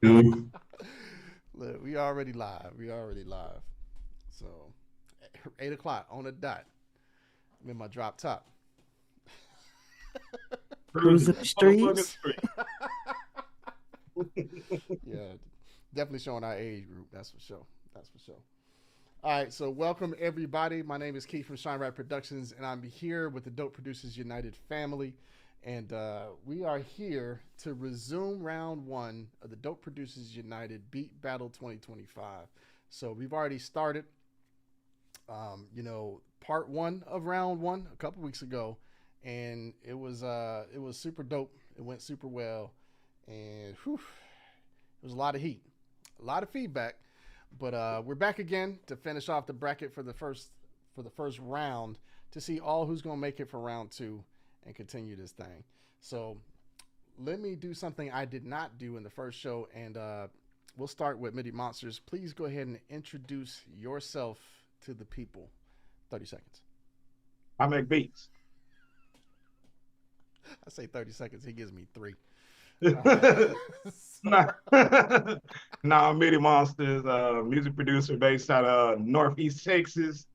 Dude. Look, we already live. We already live. So, 8 o'clock on the dot. I'm in my drop top. Cruising the streets. Yeah, definitely showing our age group. That's for sure. That's for sure. All right, so welcome everybody. My name is Keith from Shine Right Productions, and I'm here with the Dope Producers United family. And we are here to resume round one of the Dope Producers United Beat Battle 2025. So we've already started, part one of round one a couple weeks ago, and it was super dope. It went super well, and it was a lot of heat, a lot of feedback. But we're back again to finish off the bracket for the first round to see who's going to make it for round two and continue this thing. So let me do something I did not do in the first show, and we'll start with MIDI Monsters. Please go ahead and introduce yourself to the people. 30 seconds. I make beats. I say 30 seconds. He gives me 3. Nah, MIDI Monsters, music producer based out of Northeast Texas.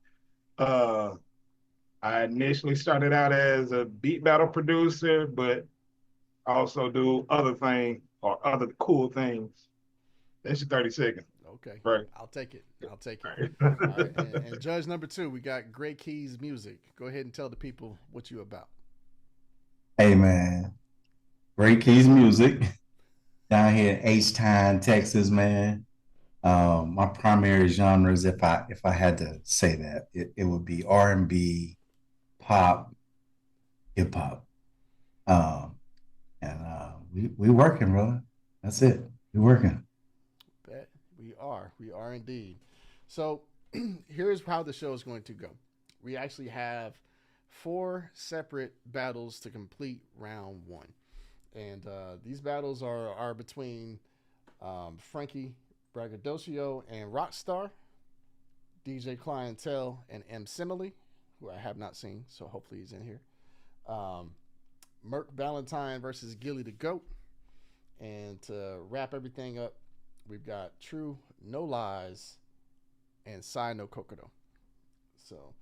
I initially started out as a beat battle producer, but I also do other things or other cool things. That's your 30 seconds. Okay. Right. I'll take it. All right. And judge number 2, we got Great Keys Music. Go ahead and tell the people what you about. Hey man, Great Keys Music down here in H-Town, Texas, man. My primary genres, if I had to say that, it would be R&B, pop, hip hop. We working, brother. That's it. We working. Bet we are indeed. So here's how the show is going to go. We actually have 4 separate battles to complete round one. And these battles are between Frankie, Braggadocio, and Rockstar, DJ Clientel, and Similie, who I have not seen, so hopefully he's in here. Murk Valentine versus Gilly the GOAT. And to wrap everything up, we've got TruNoLies and Sai No Kokoro. So,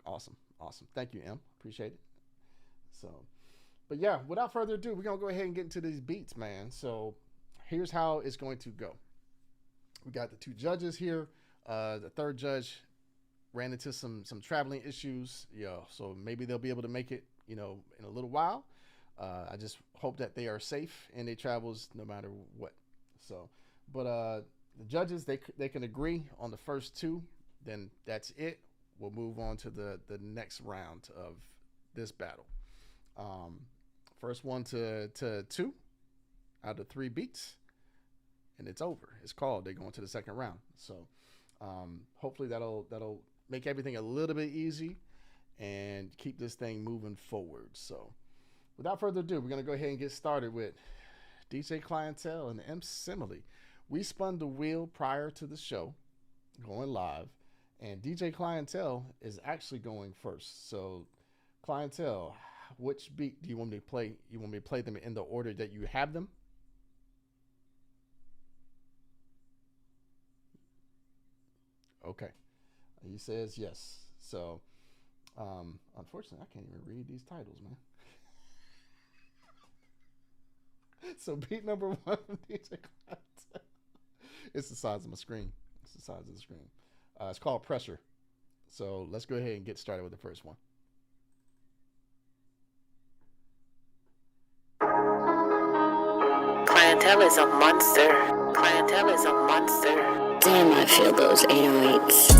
awesome. Thank you, M. Appreciate it. So, but yeah, without further ado, we're going to go ahead and get into these beats, man. So here's how it's going to go. We got the 2 judges here. The third judge ran into some traveling issues, so maybe they'll be able to make it, in a little while. I just hope that they are safe in their travels no matter what. So, but the judges, they can agree on the first 2, then that's it. We'll move on to the next round of this battle. First one to 2 out of 3 beats, and it's over. It's called. They go into the second round. So hopefully that'll make everything a little bit easy and keep this thing moving forward. So without further ado, we're gonna go ahead and get started with DJ Clientel and Similie. We spun the wheel prior to the show, going live, and DJ Clientel is actually going first. So Clientel, which beat do you want me to play? You want me to play them in the order that you have them? Okay. He says yes. So, unfortunately, I can't even read these titles, man. So, beat number 1 from DJ Clientel. It's the size of my screen. It's the size of the screen. It's called Pressure. So, let's go ahead and get started with the first one. Clientel is a monster. Clientel is a monster. Damn, I feel those 808s.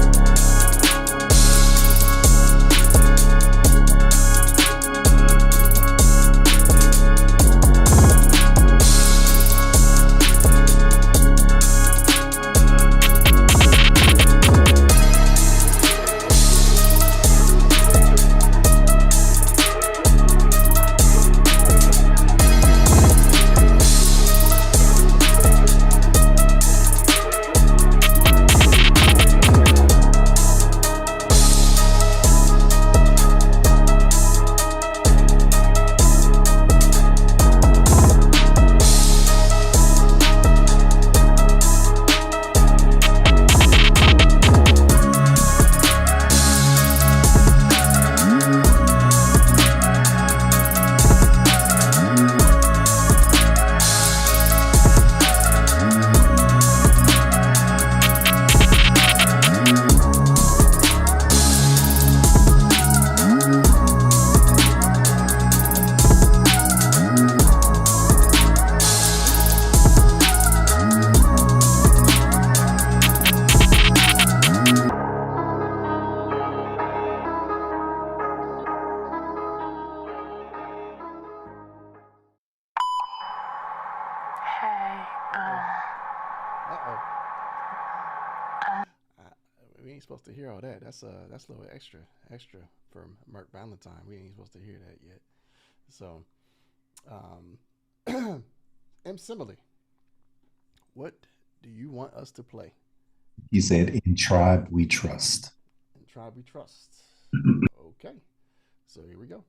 ain't supposed to hear all that. That's a little extra for Murk Valentine. We ain't supposed to hear that yet. So, Similie, what do you want us to play? He said, "In Tribe We Trust." In Tribe We Trust. Okay, so here we go.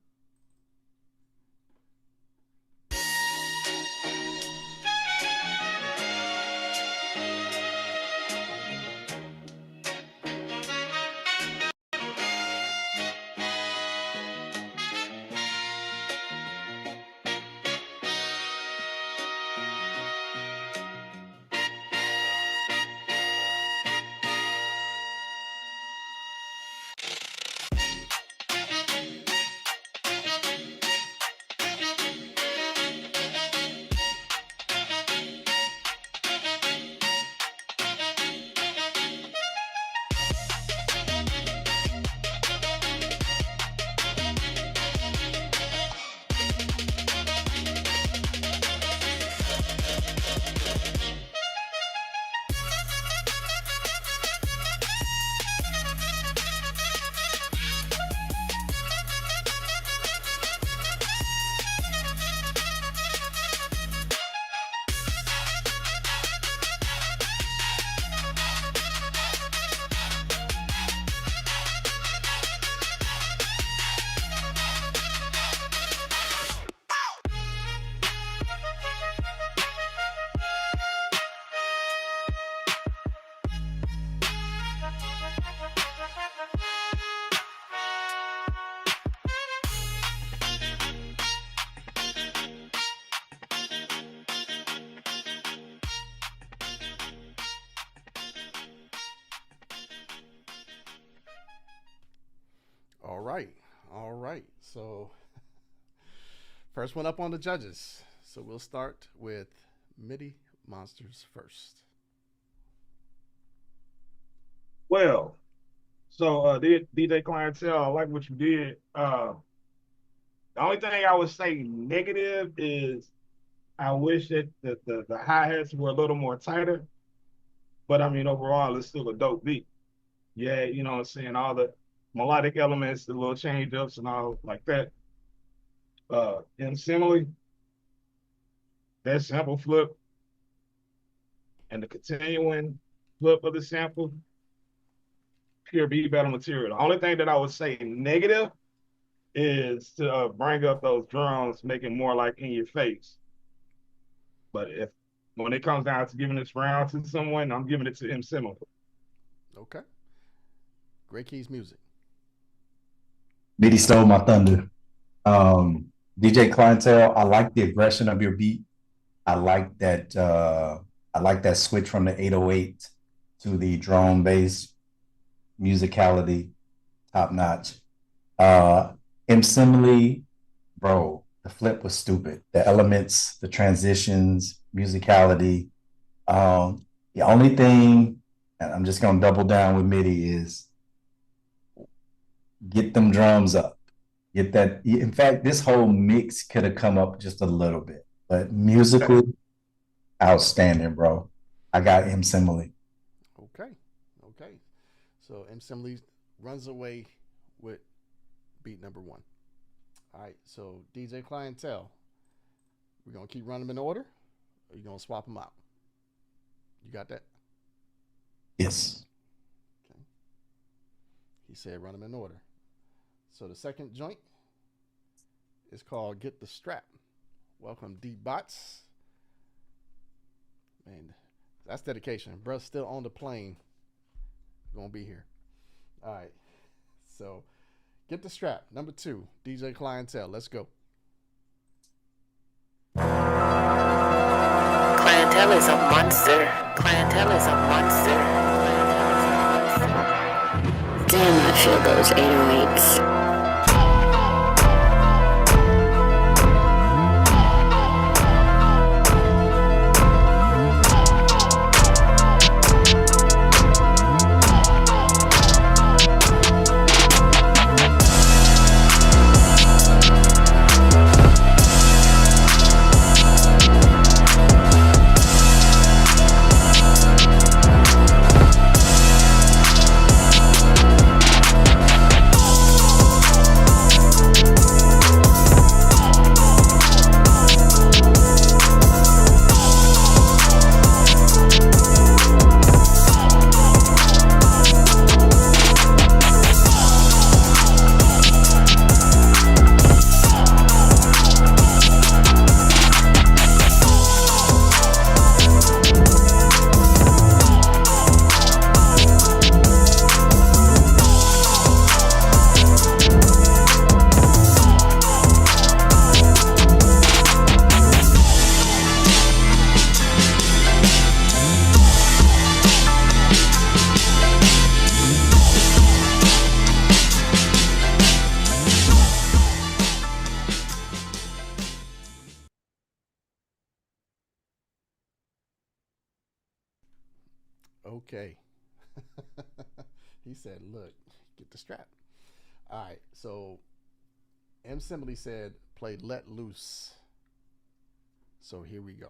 All right. So, first one up on the judges. So we'll start with MIDI Monsters first. Well, so DJ Clientel, I like what you did. The only thing I would say negative is I wish that the hi-hats were a little more tighter. But I mean, overall, it's still a dope beat. Yeah, you know what I'm saying? All the melodic elements, the little change ups and all like that. In Similie, that sample flip and the continuing flip of the sample, pure beat battle material. The only thing that I would say negative is to bring up those drums, make it more like in your face. But when it comes down to giving this round to someone, I'm giving it to Similie. Okay. Great Keys music. MIDI stole my thunder. DJ Clientel, I like the aggression of your beat. I like that. I like that switch from the 808 to the drone bass musicality, top notch. Similie, bro, the flip was stupid. The elements, the transitions, musicality. The only thing, and I'm just gonna double down with MIDI, is get them drums up. Get that. In fact, this whole mix could have come up just a little bit, but musically, outstanding, bro. I got Similie. Okay. So Similie runs away with beat number 1. All right. So DJ Clientel, we're gonna keep running them in order, or you gonna swap them out? You got that? Yes. Okay. He said run them in order. So the second joint is called Get the Strap. Welcome, D-Bots. Man, that's dedication. Bruh's still on the plane. Gonna be here. All right. So Get the Strap. Number 2, DJ Clientel. Let's go. Clientel is a monster. Clientel is a monster. Damn, I feel those 808s. Okay. He said, "Look, get the strap." All right. So Similie said, "Play Let Loose." So here we go.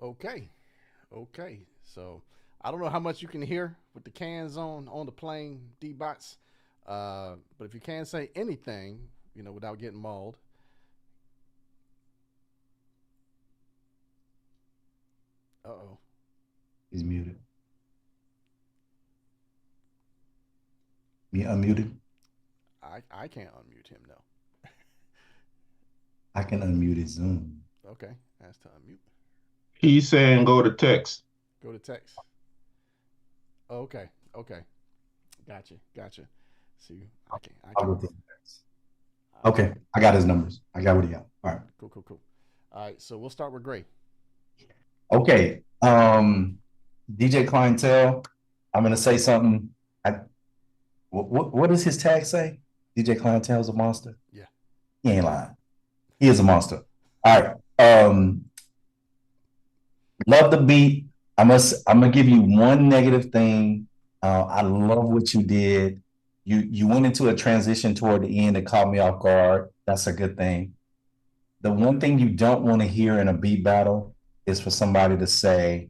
Okay. Okay. So I don't know how much you can hear with the cans on the plane, D-Bots. But if you can't say anything, without getting mauled. Uh-oh. He's muted. Me unmuted? I can't unmute him, no. I can unmute his Zoom. Okay. That's to unmute. He's saying go to text. Go to text. Oh, okay. Okay. Gotcha. See, I'll go through text. Okay. I got his numbers. I got what he got. All right. Cool. All right. So we'll start with Gray. Okay. DJ Clientel, I'm gonna say something. What does his tag say? DJ Clientel's a monster? Yeah. He ain't lying. He is a monster. All right. Love the beat. I'm gonna give you one negative thing. I love what you did. You went into a transition toward the end that caught me off guard. That's a good thing. The one thing you don't want to hear in a beat battle is for somebody to say,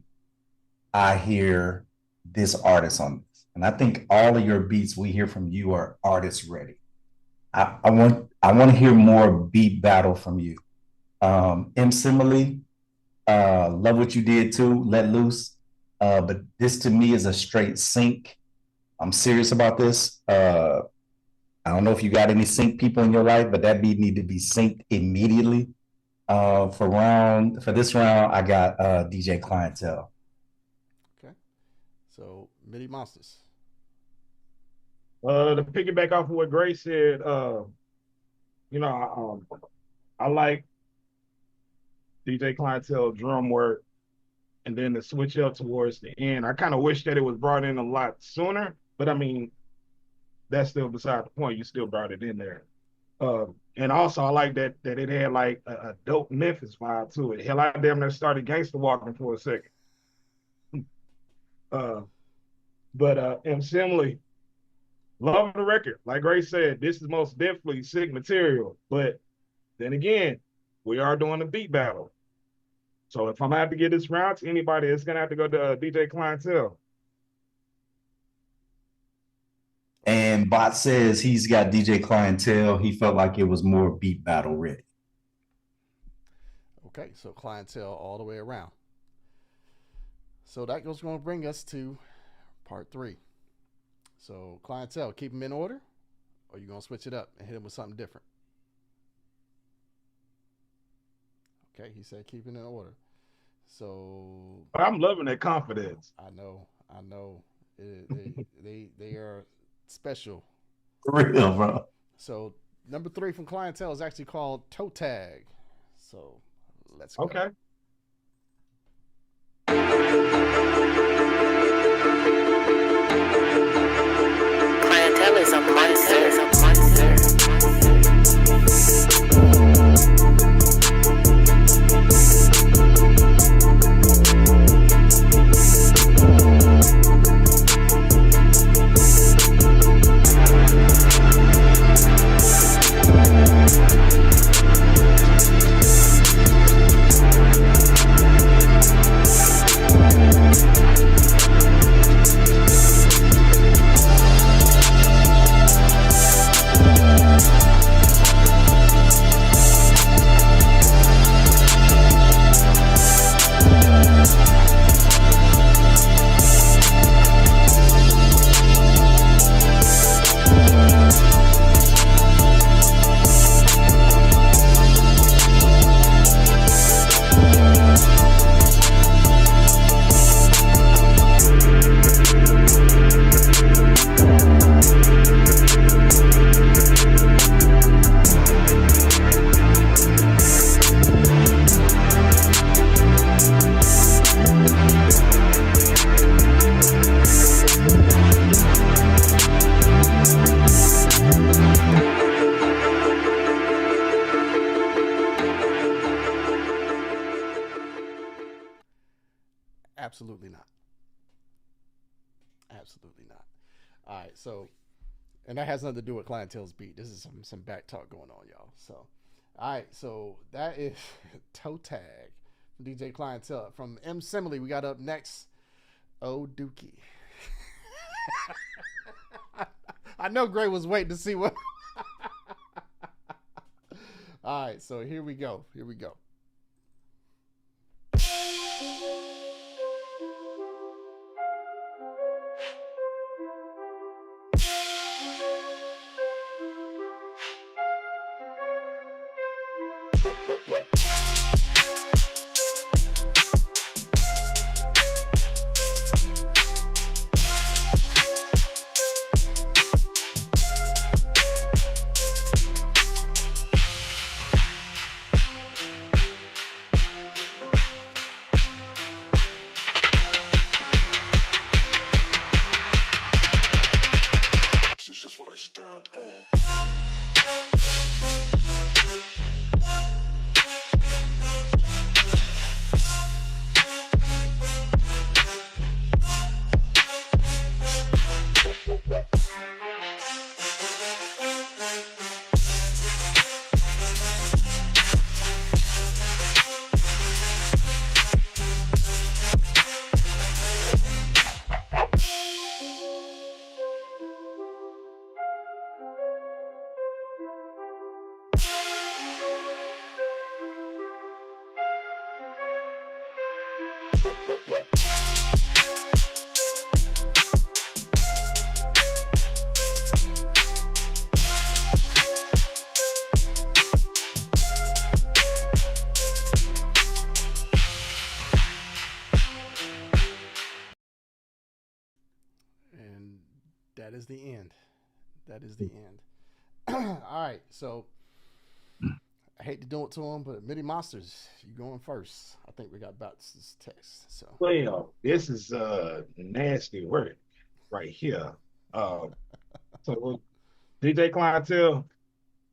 I hear this artist on this. And I think all of your beats we hear from you are artist ready. I want to hear more beat battle from you. Similie, love what you did too, Let Loose. But this to me is a straight sync. I'm serious about this. I don't know if you got any sync people in your life, but that beat need to be synced immediately. For this round, I got DJ Clientel. Okay. So Midi Monsters. To piggyback off of what Grace said, I like DJ Clientel drum work, and then the switch up towards the end. I kind of wish that it was brought in a lot sooner, but I mean, that's still beside the point. You still brought it in there. And also, I like that it had like a dope Memphis vibe to it. Hell, I damn near started gangster walking for a second. But Similie, love the record. Like Grace said, this is most definitely sick material. But then again, we are doing a beat battle. So if I'm gonna have to get this round to anybody, it's gonna have to go to DJ Clientel. And Bot says he's got DJ Clientel. He felt like it was more beat battle ready. Okay, so Clientel all the way around. So that goes going to bring us to part 3. So Clientel, keep them in order, or you going to switch it up and hit him with something different? Okay, he said keep it in order. So I'm loving that confidence. I know. They are special. For real, bro. So number 3 from Clientel is actually called Toe Tag. So let's go. Okay. Clientel is a monster. Absolutely not. Absolutely not. All right, so, and that has nothing to do with Clientel's beat. This is some back talk going on, y'all. So, all right, so that is Toe Tag from DJ Clientel. From M. Similie, we got up next, Oh Dookie. I know Gray was waiting to see what. All right, so here we go. Here we go. That is the end. That is the end. All right, so I hate to do it to him, but Midi Monsters, you going first. I think we got Bots' text. So Well, this is nasty work right here. So DJ Clientel,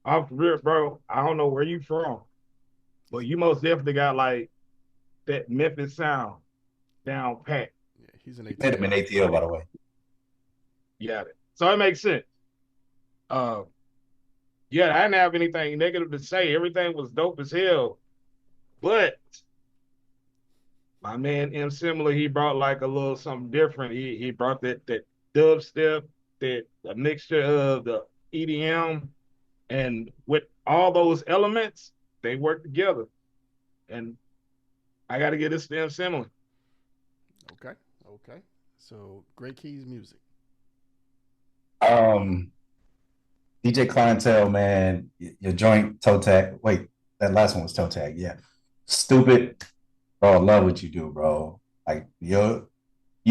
off the rip, bro. I don't know where you from, but you most definitely got like that Memphis sound down pat. yeah, he's an He met him in ATL. ATL, by the way. You got it. So it makes sense. Yeah, I didn't have anything negative to say. Everything was dope as hell. But my man M. Similar, he brought like a little something different. He brought that dubstep, that a mixture of the EDM, and with all those elements, they work together. And I got to get this to M. Similar. Okay, okay. So Great Keys music. DJ Clientel, man, your joint toe tag. Wait, that last one was toe tag. Yeah, stupid, bro. I love what you do, bro. Like your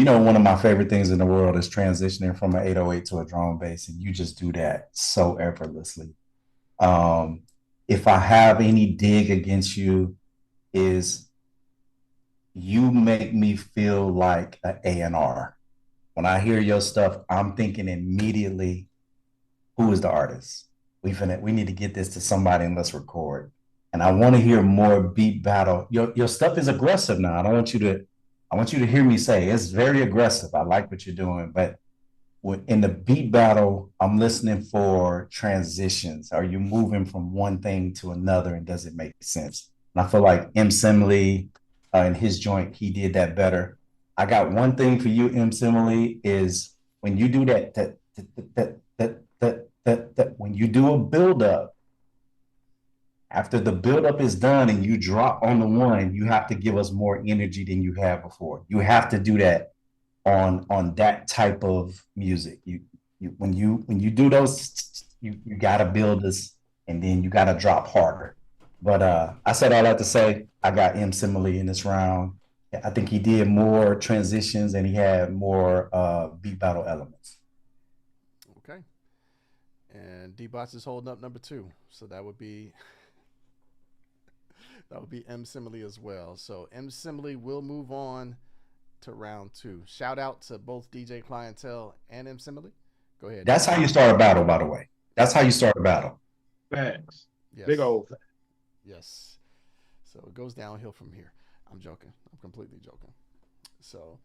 one of my favorite things in the world is transitioning from an 808 to a drum bass, and you just do that so effortlessly. Um, if I have any dig against you, is you make me feel like an A&R. When I hear your stuff, I'm thinking immediately, who is the artist? We need to get this to somebody and let's record. And I want to hear more beat battle. Your stuff is aggressive now. I want you to hear me say it's very aggressive. I like what you're doing, but in the beat battle, I'm listening for transitions. Are you moving from one thing to another, and does it make sense? And I feel like Similie in his joint, he did that better. I got one thing for you, Similie, is when you do that when you do a build up, after the buildup is done and you drop on the one, you have to give us more energy than you have before. You have to do that on that type of music. When you do those, you gotta build this, and then you gotta drop harder. But I said all that to say I got Similie in this round. I think he did more transitions and he had more beat battle elements. Okay. And D-Bots is holding up number 2, so that would be Similie as well. So Similie will move on to round 2. Shout out to both DJ Clientel and Similie. Go ahead. That's how you start a battle, by the way. That's how you start a battle. Facts. Yes. Big old facts. Yes. So it goes downhill from here. I'm joking. I'm completely joking. So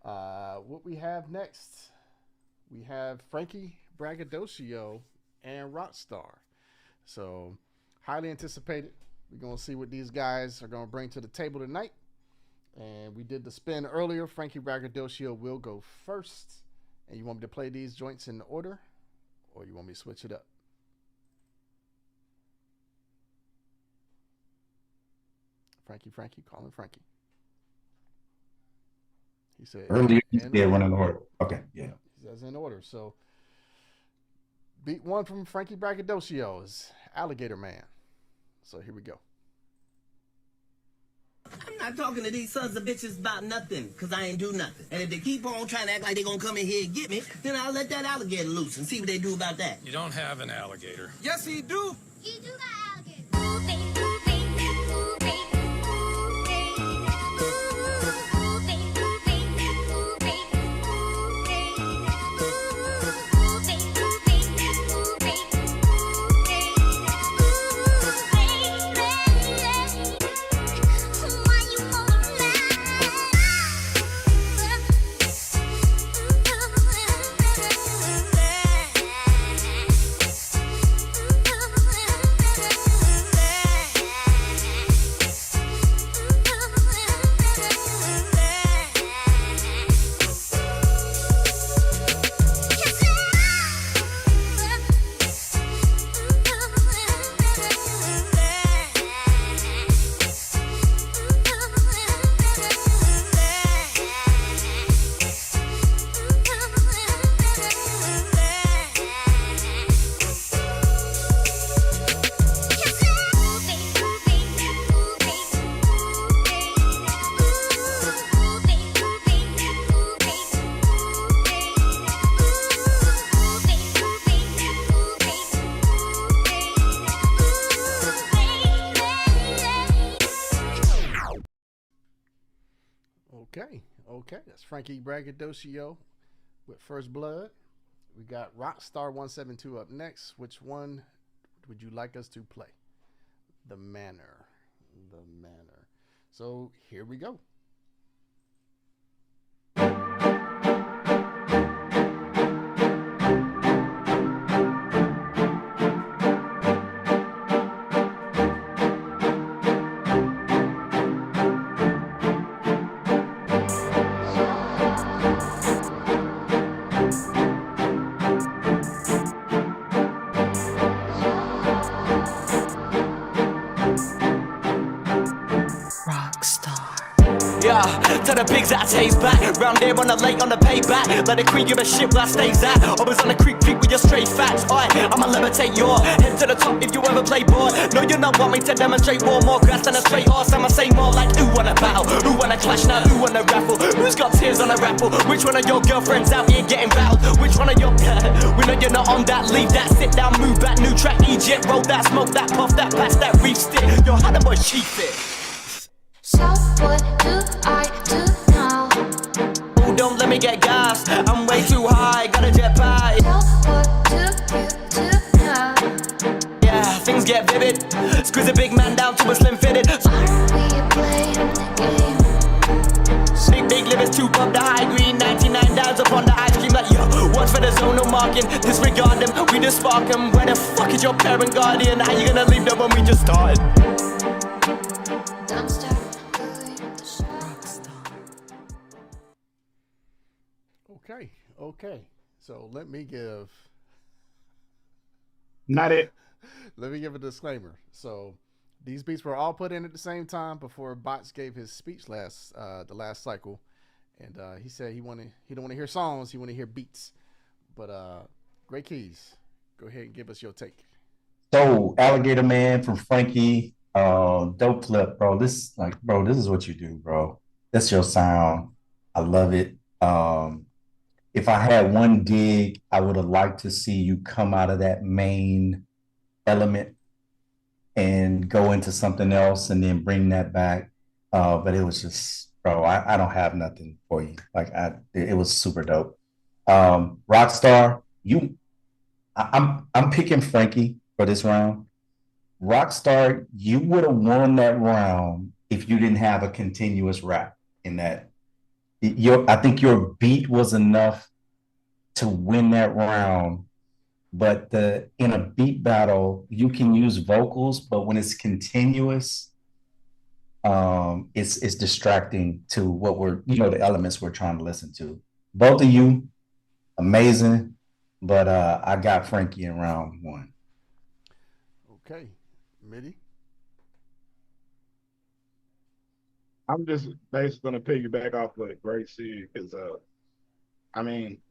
what we have next, we have Frankie, Braggadocio, and Rockstar. So highly anticipated. We're going to see what these guys are going to bring to the table tonight. And we did the spin earlier. Frankie Braggadocio will go first. And you want me to play these joints in order? Or you want me to switch it up? Frankie, calling Frankie. He said earlier, run in order. Okay, yeah. He says in order. So beat 1 from Frankie Braggadocio is Alligator Man. So here we go. I'm not talking to these sons of bitches about nothing, because I ain't do nothing. And if they keep on trying to act like they're going to come in here and get me, then I'll let that alligator loose and see what they do about that. You don't have an alligator. Yes, he do. You do got alligator. Okay, that's Frankie Braggadocio with First Blood. We got Rockstar 172 up next. Which one would you like us to play? The Manor. The Manor. So here we go. Rockstar. Tell the pigs that I taste back. Round there on the lake on the payback. Let the queen give a shit where I stays at. Always on the creek with your straight facts. Oi, I'ma levitate your head to the top if you ever play ball. No, you don't want me to demonstrate war. More grass than a straight horse. I'ma say more like who wanna battle, who wanna clash now, who wanna raffle, who's got tears on a raffle. Which one of your girlfriends out here getting battled? Which one of your we know you're not on that. Leave that, sit down, move back. New track, Egypt. Roll that, smoke that, puff that, pass that reef stick. Yo, how the boy sheep it? So what do I do now? Oh, don't let me get gas. I'm way too high, gotta jet by. So what do you do now? Yeah, things get vivid. Squeeze a big man down to a slim fitted. Are we playing the game? Big livers, two pop the high green. 99 dials upon the ice cream like yo. One for the zone, no marking. Disregard them, we just spark them. Where the fuck is your parent guardian? How you gonna leave them when we just started? Okay. So let me give a disclaimer. So these beats were all put in at the same time before Bots gave his speech the last cycle, and he said he don't want to hear songs, he want to hear beats. But Great Keys, go ahead and give us your take. So Alligator Man from Frankie, dope clip, bro. This is what you do, bro. That's your sound. I love it. If I had one dig, I would have liked to see you come out of that main element and go into something else and then bring that back. But it was just, bro, I don't have nothing for you. It was super dope. Rockstar, I'm picking Frankie for this round. Rockstar, you would have won that round if you didn't have a continuous rap in that. I think your beat was enough to win that round, but in a beat battle, you can use vocals, but when it's continuous, it's distracting to what the elements we're trying to listen to. Both of you, amazing, but I got Frankie in round one. Okay, Mitty. I'm just basically going to piggyback off what Grace said because,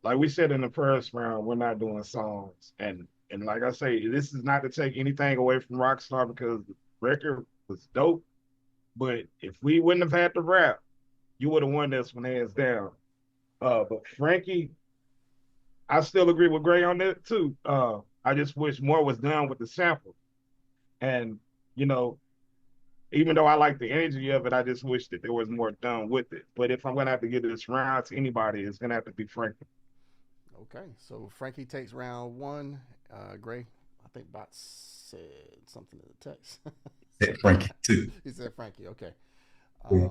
like we said in the first round, we're not doing songs. And like I say, this is not to take anything away from Rockstar because the record was dope. But if we wouldn't have had the rap, you would have won this one hands down. But Frankie, I still agree with Gray on that too. I just wish more was done with the sample. And, even though I like the energy of it, I just wish that there was more done with it. But if I'm going to have to give this round to anybody, it's going to have to be Frankie. Okay, so Frankie takes round one. Gray, I think Bots said something in the text. Said Frankie too. He said Frankie, okay. We're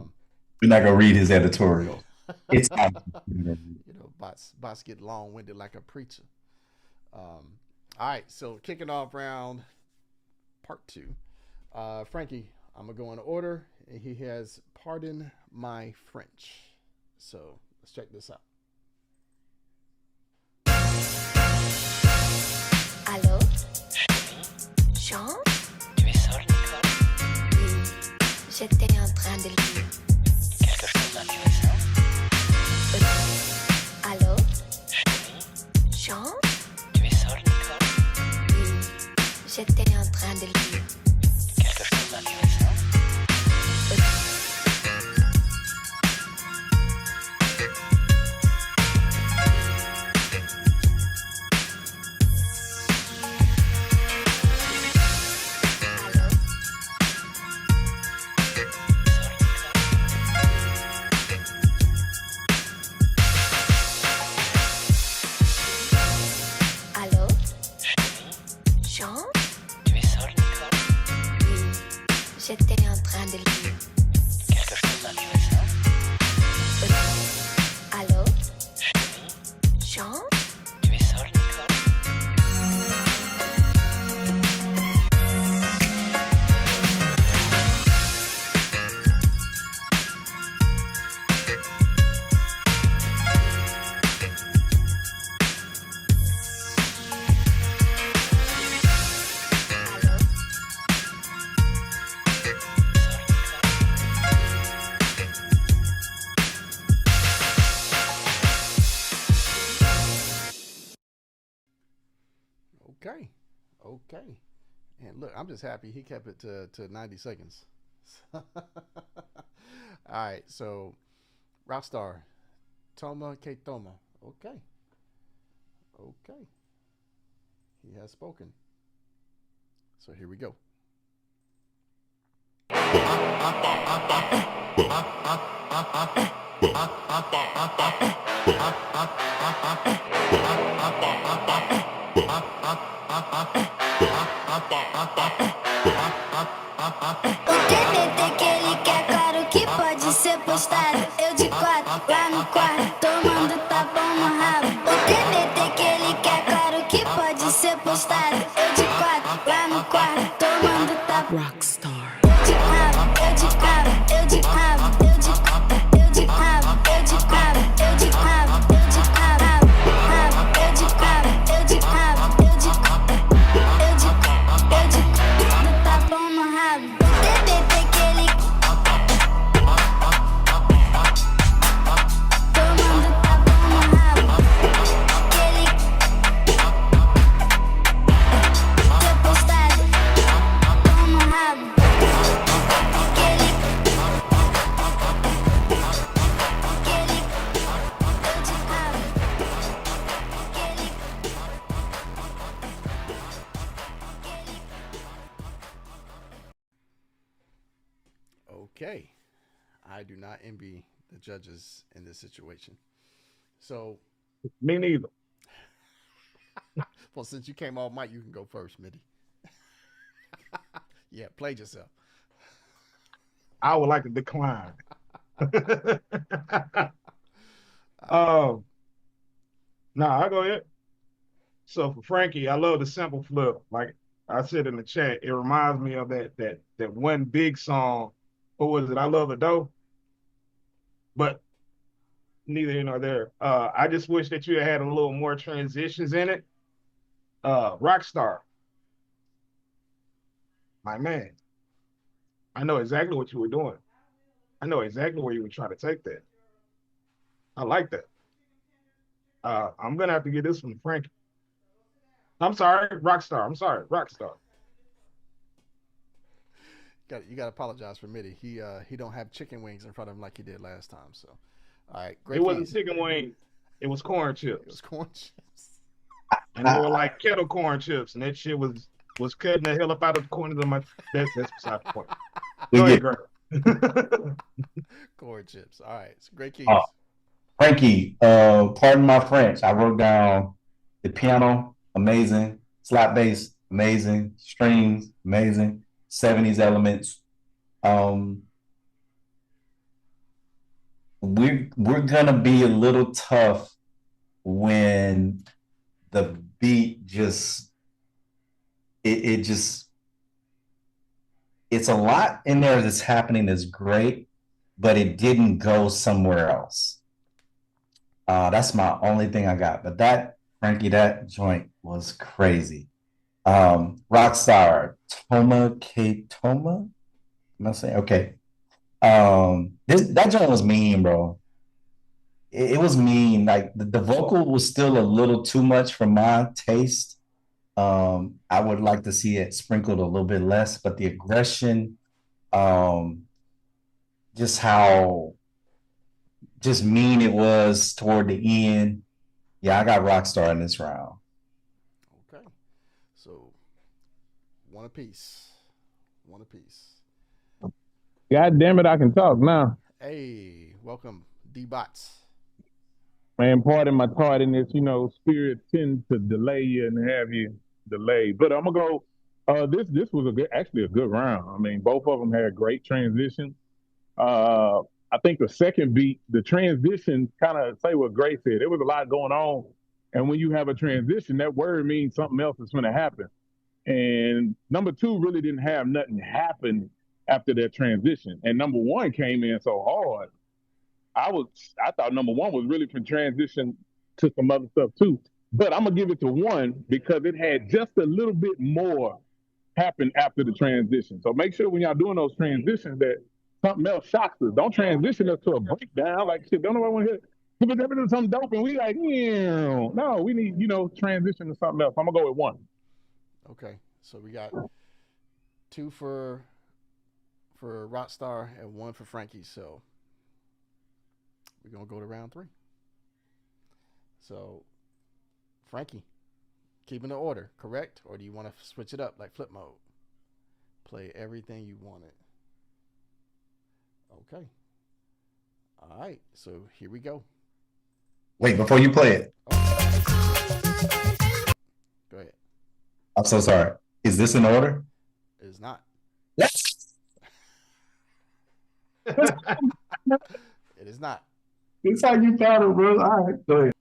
not going to read his editorial. It's Bots get long-winded like a preacher. All right, so kicking off round part two. Frankie, I'm going to go in order. He has Pardon My French. So let's check this out. Allô? Jean? Tu es seul, Nicole? Oui, j'étais en train de lire. Quelque chose d'intéressant? Allô? Jean? Tu es seul, Nicole? Oui, j'étais en train de lire. Quelque chose d'intéressant? J'étais Okay. Okay. And look, I'm just happy he kept it to 90 seconds. All right. So, Rockstar, Toma K Toma. Okay. Okay. He has spoken. So here we go. O TBT que ele quer, claro que pode ser postado. Eu de quatro, lá no quarto, tomando tapão no rabo. O TBT que ele quer, claro que pode ser postado. Eu de quatro, lá no quarto, tomando tapão. Rockstar. Eu de rabo, eu de rabo, eu de rabo, eu de rabo, eu de rabo, eu de rabo, eu de rabo, eu de rabo, eu de rabo, eu de rabo, eu de rabo, eu de rabo, do tapão no rabo. TBT que ele tomando tapão no rabo. Que ele ter postado tapão no rabo. Que ele eu de rabo. Que ele Okay. I do not envy the judges in this situation. So, Me neither. well, since you came off mic, you can go first, Mitty. Yeah, played yourself. I would like to decline. I'll go ahead. So for Frankie, I love the sample flip. Like I said in the chat, it reminds me of that one big song. What was it? I Love a Doe. But neither here nor there. I just wish that you had a little more transitions in it. Rockstar. My man. I know exactly what you were doing. I know exactly where you were trying to take that. I like that. I'm gonna have to get this from Frankie. I'm sorry, Rockstar. I'm sorry, Rockstar. You got to apologize for Mitty. He don't have chicken wings in front of him like he did last time. So, all right, great. It wasn't chicken wings. It was corn chips. It was corn chips. And they were like kettle corn chips, and that shit was cutting the hell up out of the corners of my. That's beside the point. Go ahead, Greg. Corn chips. All right, it's great keys. Frankie, pardon my French. I wrote down the piano, amazing. Slap bass, amazing. Strings, amazing. 70s elements. We're gonna be a little tough when the beat just it's a lot in there that's happening that's great, but it didn't go somewhere else. That's my only thing I got. But that, Frankie, that joint was crazy. Rockstar, Toma K Toma. Am I saying okay? That joint was mean, bro. It was mean. Like the vocal was still a little too much for my taste. I would like to see it sprinkled a little bit less, but the aggression, just how just mean it was toward the end. Yeah, I got Rockstar in this round. Okay, so one apiece. One apiece. God damn it, I can talk now. Hey, welcome, D-Bots. Man, pardon my tardiness. You know, spirits tend to delay you and have you delayed. But I'm gonna go. This was actually a good round. I mean, both of them had great transitions. I think the second beat, the transition, kind of say what Gray said. There was a lot going on, and when you have a transition, that word means something else is going to happen. And number two really didn't have nothing happen after that transition. And number one came in so hard. I thought number one was really from transition to some other stuff too. But I'm gonna give it to one because it had just a little bit more happen after the transition. So make sure when y'all doing those transitions that something else shocks us. Don't transition us to a breakdown like shit. Don't nobody want to hear if it's something dope and we like, no, we need, transition to something else. I'm gonna go with one. Okay, so we got two for Rockstar and one for Frankie. So we're gonna go to round 3. So Frankie, keeping the order, correct? Or do you want to switch it up like flip mode? Play everything you wanted. Okay. All right. So here we go. Wait, before you play it, Go ahead. I'm so sorry. Is this in order? It is not. Yes. It is not. That's how you found it, bro. All right, go ahead.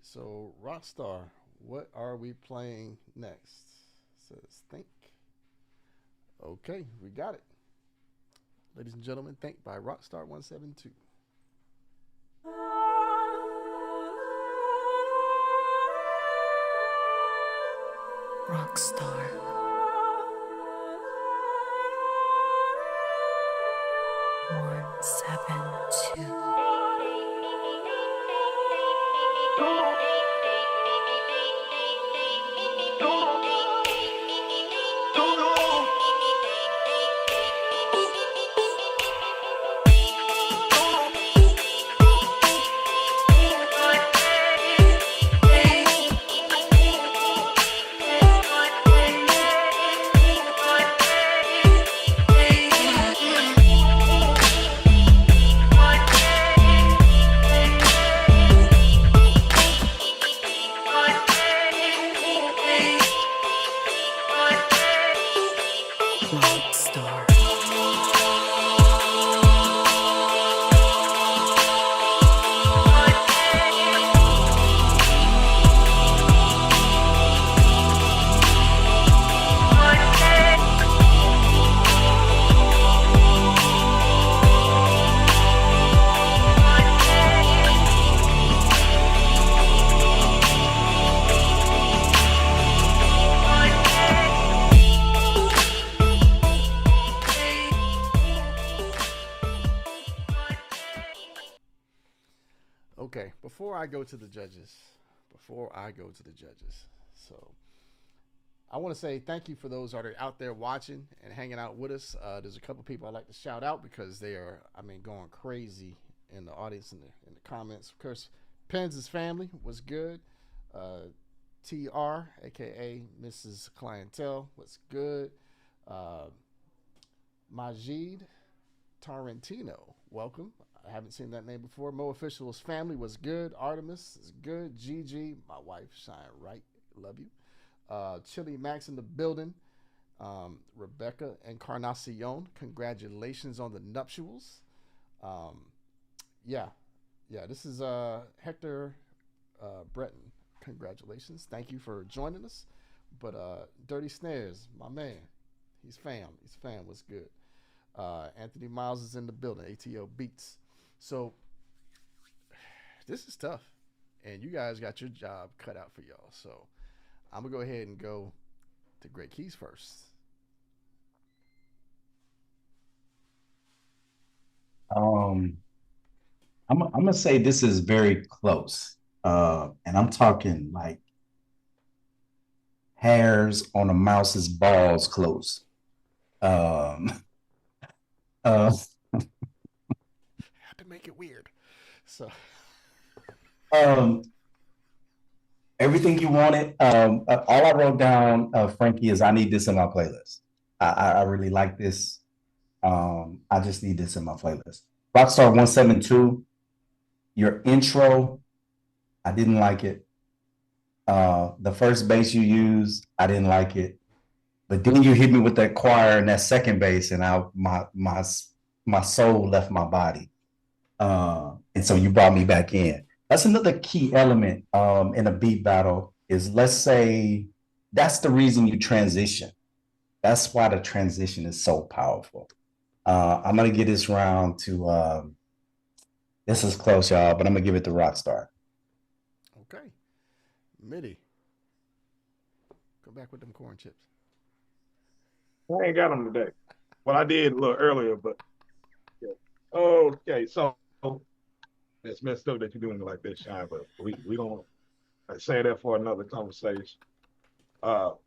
So, Rockstar, what are we playing next? Says Think. Okay, we got it. Ladies and gentlemen, Think by Rockstar172. Rockstar. 172. Okay, before I go to the judges, so I want to say thank you for those that are out there watching and hanging out with us. There's a couple people I'd like to shout out because they are, going crazy in the audience and in the comments. Of course, Pens' family was good. TR, aka Mrs. Clientel, was good. Majid Tarantino, welcome. I haven't seen that name before. Mo Official's family was good. Artemis is good. Gigi, my wife, shine right. Love you. Chili Max in the building. Rebecca Encarnacion, congratulations on the nuptials. This is Hector Breton. Congratulations. Thank you for joining us. But Dirty Snares, my man. He's fam. Was good. Anthony Miles is in the building. ATO Beats. So this is tough. and you guys got your job cut out for y'all. So I'm gonna go ahead and go to Great Keys first. I'm gonna say this is very close. And I'm talking like hairs on a mouse's balls close. Um, uh, Had to make it weird. So everything you wanted. All I wrote down, Frankie, is I need this in my playlist. I really like this. I just need this in my playlist. Rockstar 172, your intro, I didn't like it. The first bass you used, I didn't like it. But then you hit me with that choir and that second bass, and my soul left my body. And so you brought me back in. That's another key element in a beat battle is, let's say, that's the reason you transition. That's why the transition is so powerful. I'm going to give this round to, this is close, y'all, but I'm going to give it to Rockstar. okay, MIDI, go back with them corn chips. I ain't got them today. Well, I did a little earlier, but yeah. Okay, so it's messed up that you're doing it like this, Shine, but we don't say that for another conversation. But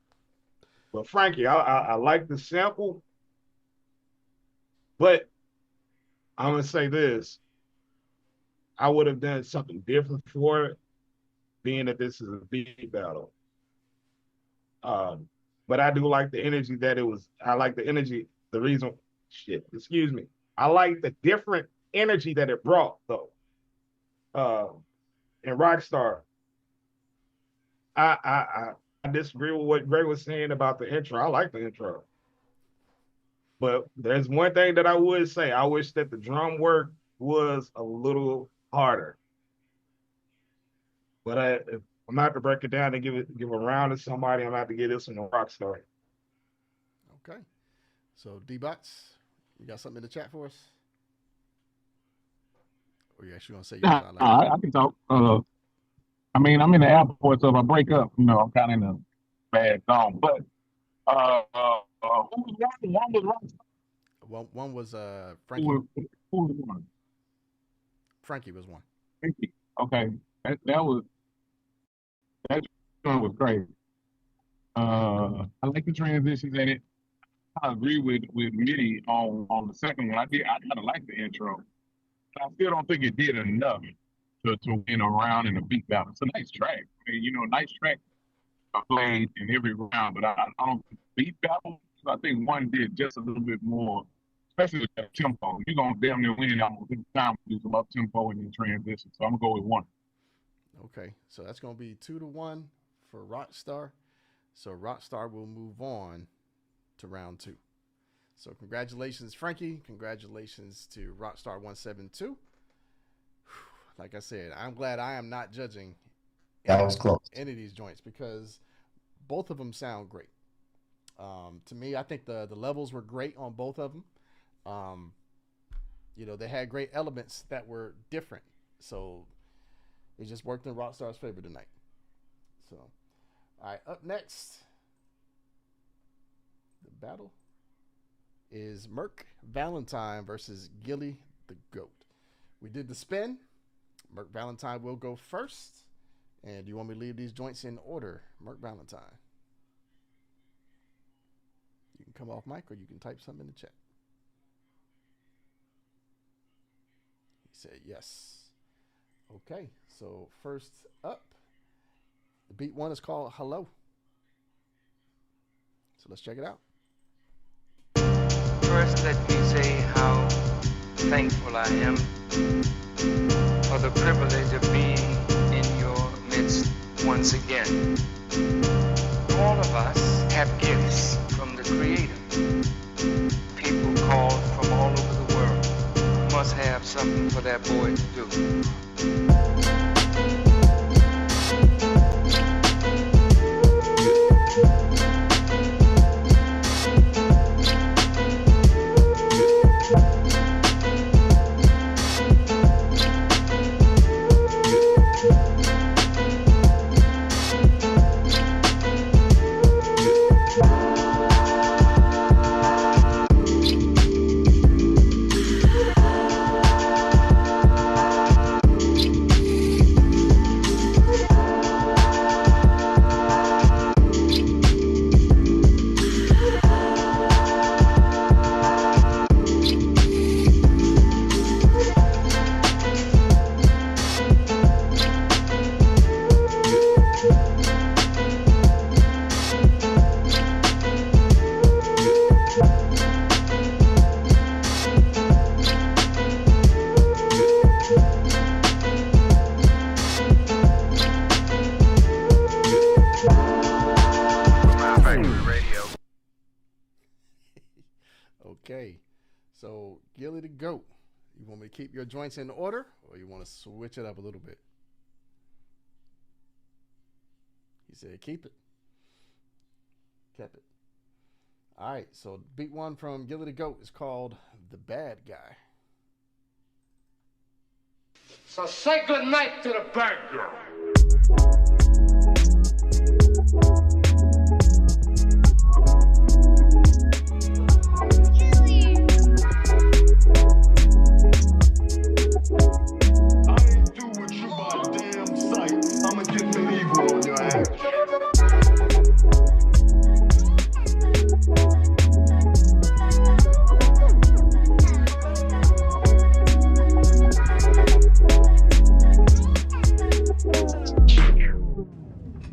Frankie, I like the sample, but I'm gonna say this: I would have done something different for it, being that this is a beat battle. But I do like the energy that it was. I like the energy. The reason, excuse me. I like the different energy that it brought, though. And Rockstar, I disagree with what Gray was saying about the intro. I like the intro. But there's one thing that I would say. I wish that the drum work was a little harder. But if I'm not to break it down and give a round to somebody, I'm about to give this one a Rockstar. Okay, so D-Bots, you got something in the chat for us? Or you actually gonna say yours? I can talk. I mean, I'm in the airport, so if I break up, I'm kind of in a bad zone. But who was one? One was Rockstar. One was Frankie. Who was one? Frankie was one. Frankie. Okay, that one was crazy. I like the transitions in it. I agree with MIDI on the second one. I kind of like the intro. I still don't think it did enough to win a round in a beat battle. It's a nice track. I mean, nice track played in every round, but I don't think beat battle. I think one did just a little bit more, especially with that tempo. You're gonna damn near win almost every time with some up tempo and then transition. So I'm gonna go with one. Okay, so that's gonna be 2-1 for Rockstar. So Rockstar will move on to round 2. So congratulations, Frankie. Congratulations to Rockstar 172. Like I said, I'm glad I am not judging That was close. any of these joints because both of them sound great. To me, I think the levels were great on both of them. They had great elements that were different. So it just worked in Rockstar's favor tonight. So, all right, up next, the battle is Murk Valentine versus Gilly the Goat. We did the spin. Murk Valentine will go first. And do you want me to leave these joints in order? Murk Valentine. You can come off mic or you can type something in the chat. He said yes. Okay, so first up, the beat one is called Hello. So let's check it out. First, let me say how thankful I am for the privilege of being in your midst once again. All of us have gifts from the Creator. People called from all over the world must have something for that boy to do. Okay. So, Gilly the GOAT, you want me to keep your joints in order or you want to switch it up a little bit? He said, keep it. Kept it. All right. So, beat one from Gilly the GOAT is called The Bad Guy. So say good night to the bad girl.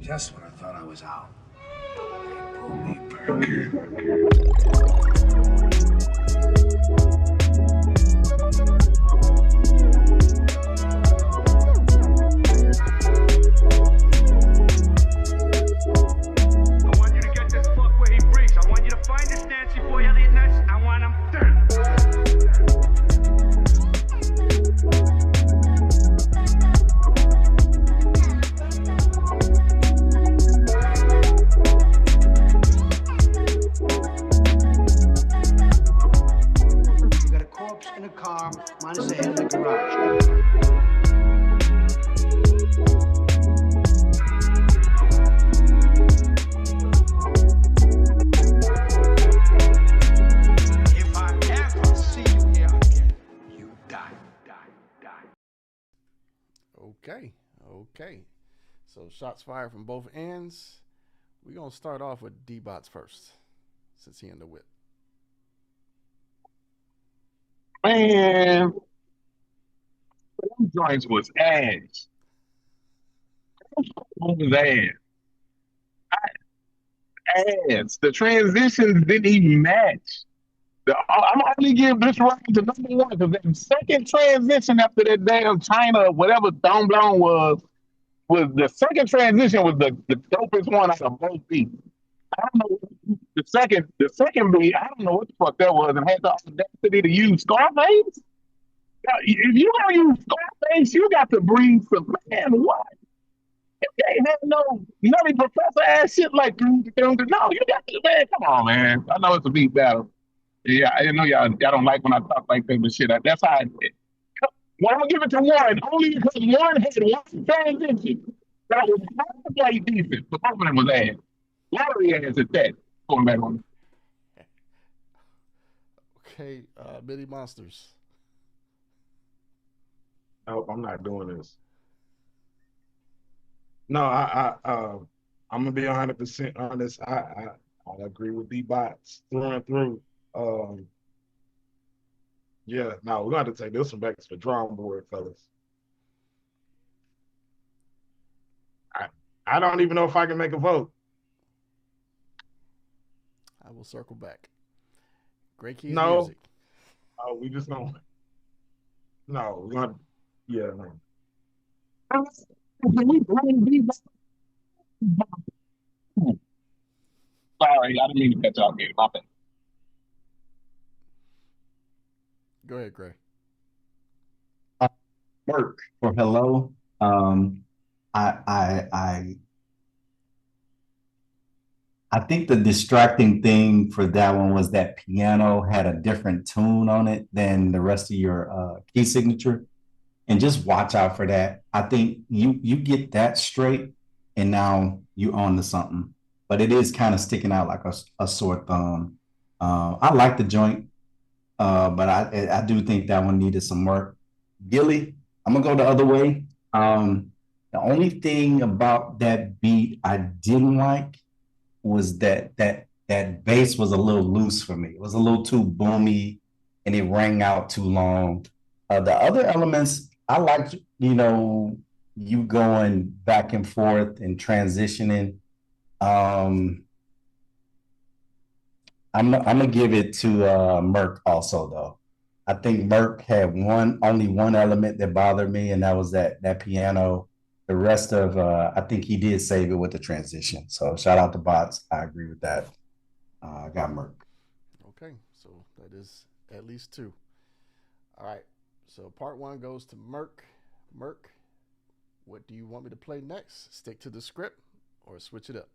Just when I thought I was out, they pulled me back in. I want you to get this fuck where he breathes. I want you to find this Nancy boy Elliot Ness. I want him dead. In a car, mine is ahead in the garage. If I ever see you here again, you die. Okay. So, shots fired from both ends. We're going to start off with D-Bots first, since he in the whip. Man, them joints was ass. Was ass. The transitions didn't even match. I'm only giving this round to number one because that second transition after that damn China, whatever Don Blon was the second transition was the dopest one out of both beats. I don't know the second beat. I don't know what the fuck that was, and had the audacity to use Scarface. If you gonna use Scarface, you got to bring some man. What? You can't have no nutty professor ass shit like no. You got to, man. Come on, man. I know it's a beat battle. Yeah, I know y'all don't like when I talk like that, but shit, that's how. Well, I'm gonna give it to one only because one had one transition that was halfway decent, but both of them was ass. Lottery ass at that. Going back on. Okay, Mini Monsters. Nope, I'm not doing this. No, I'm gonna be 100% honest. I agree with D-Bots through and through. Yeah, no, we're gonna have to take this one back to the drawing board, fellas. I don't even know if I can make a vote. I will circle back. Great Keys No. music. Oh, we just don't. No, we're gonna. Yeah, no. Sorry, I didn't mean to catch y'all game. My bad. Go ahead, Gray. Murk for hello. I think the distracting thing for that one was that piano had a different tune on it than the rest of your key signature. And just watch out for that. I think you get that straight and now you on to something. But it is kind of sticking out like a sore thumb. I like the joint, but I do think that one needed some work. Gilly, I'm gonna go the other way. The only thing about that beat I didn't like was that bass was a little loose for me. It was a little too boomy and it rang out too long. The other elements, I liked, you going back and forth and transitioning. I'm gonna give it to Murk also though. I think Murk had only one element that bothered me, and that was that piano. The rest of I think he did save it with the transition. So shout out to Bots. I agree with that. I got Murk. Okay, so that That is at least 2. All right. So part 1 goes to Murk. Murk, what do you want me to play next? Stick to the script or switch it up?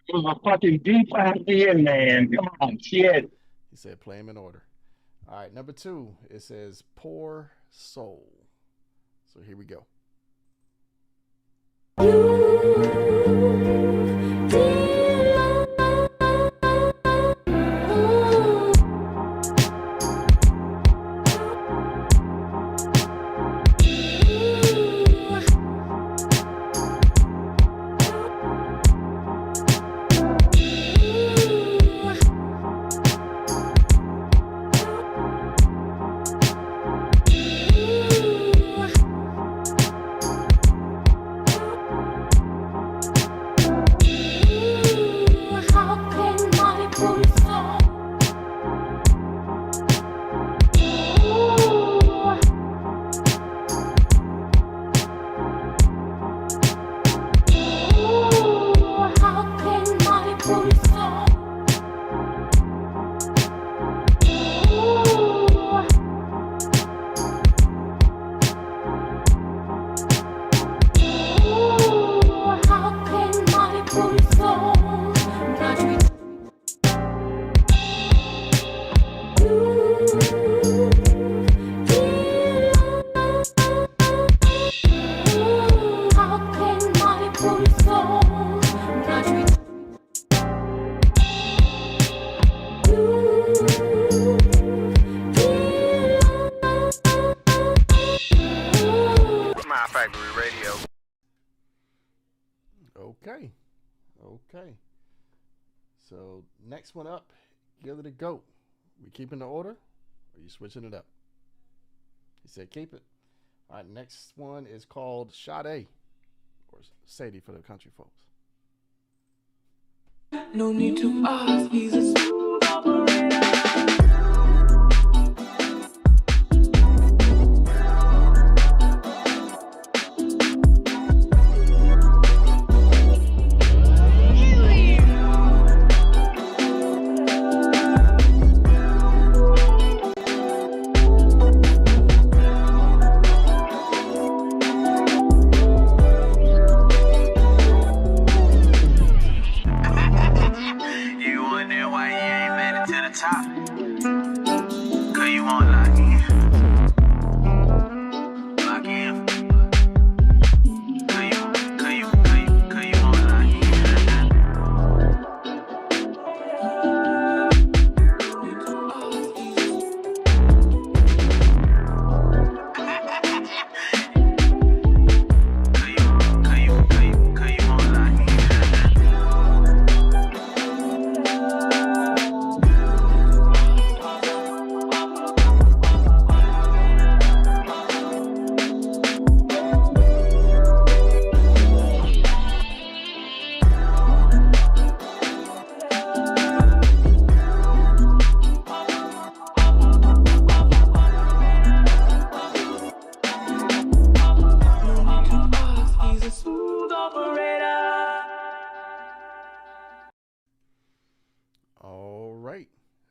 It was a fucking deep idea, man. Come on, shit. He said play him in order. All right, number 2, it says Poor Soul. So here we go. Okay. So next one up, Gilly the Goat. We keeping the order? Or are you switching it up? He said keep it. All right, next one is called Sade, or Sadie for the country folks. No need to ask, he's a smooth operator.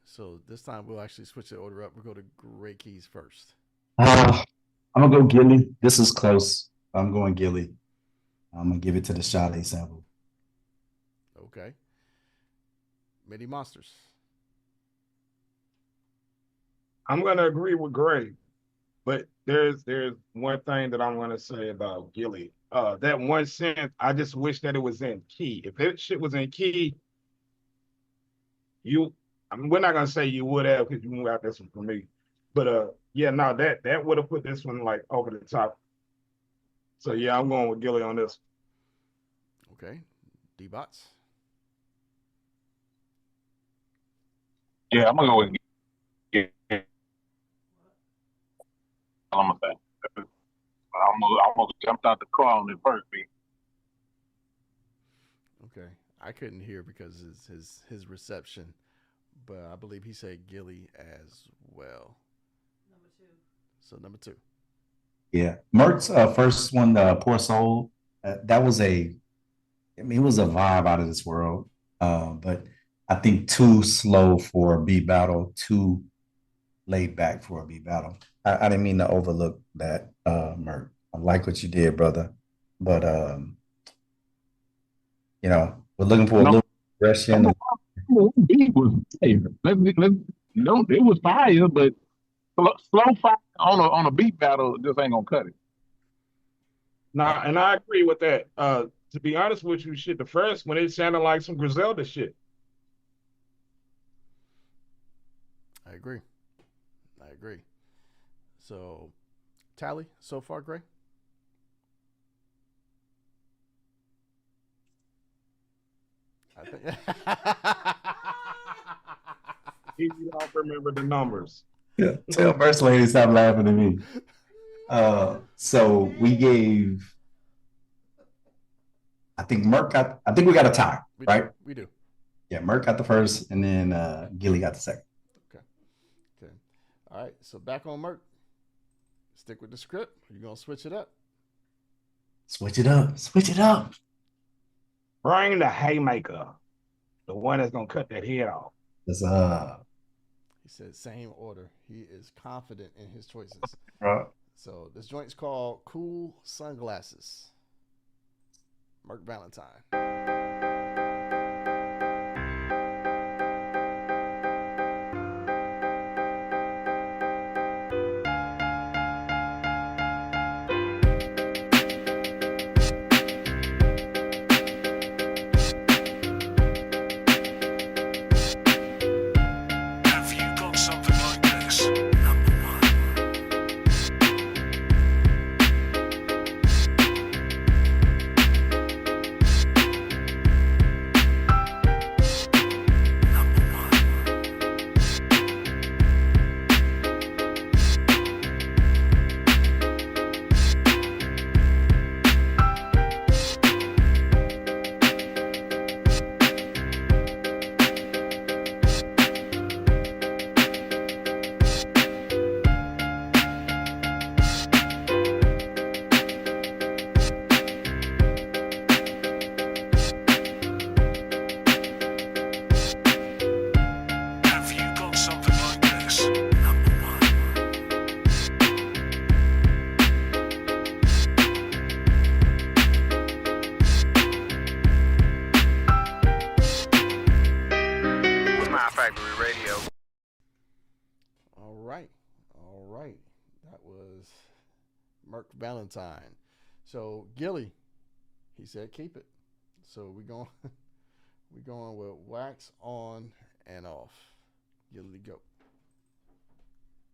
So this time we'll actually switch the order up. We'll go to Great Keys first. I'm gonna go Gilly. This is close. I'm going Gilly. I'm gonna give it to the Sade sample. Okay. Midi Monsters. I'm gonna agree with Gray, but there's one thing that I'm gonna say about Gilly. That 1 cent, I just wish that it was in key. If that shit was in key, we're not gonna say you would have because you moved out this one for me. But yeah, no, that would have put this one like over the top. So yeah, I'm going with Gilly on this. Okay. D-Bots. Yeah, I'm gonna go with Gilly. I'm gonna jump out the car on the first beat. Okay. I couldn't hear because his reception, but I believe he said Gilly as well. Number 2. So number 2. Yeah, Murk's first one, Poor Soul. That was it was a vibe out of this world. But I think too slow for a beat battle, too laid back for a beat battle. I didn't mean to overlook that, Murk. I like what you did, brother. But we're looking for a No, little progression. beat was fire. No, it was fire, but slow fire on a beat battle just ain't gonna cut it. Nah, and I agree with that. To be honest with you, shit, the first when it sounded like some Griselda shit. I agree. So, tally so far, Gray? I think. You don't remember the numbers. Yeah, tell First Lady stop laughing at me. So we gave, I think I think we got a tie, right? We do. Yeah, Murk got the first, and then Gilly got the second. Okay. All right. So back on Murk. Stick with the script. You're gonna switch it up. Switch it up. Bring the haymaker, the one that's gonna cut that head off. That's He said same order. He is confident in his choices. Right. So this joint's called Cool Sunglasses. Murk Valentine. All right. That was Murk Valentine. So Gilly, he said keep it. So we going with wax on and off. Gilly, go.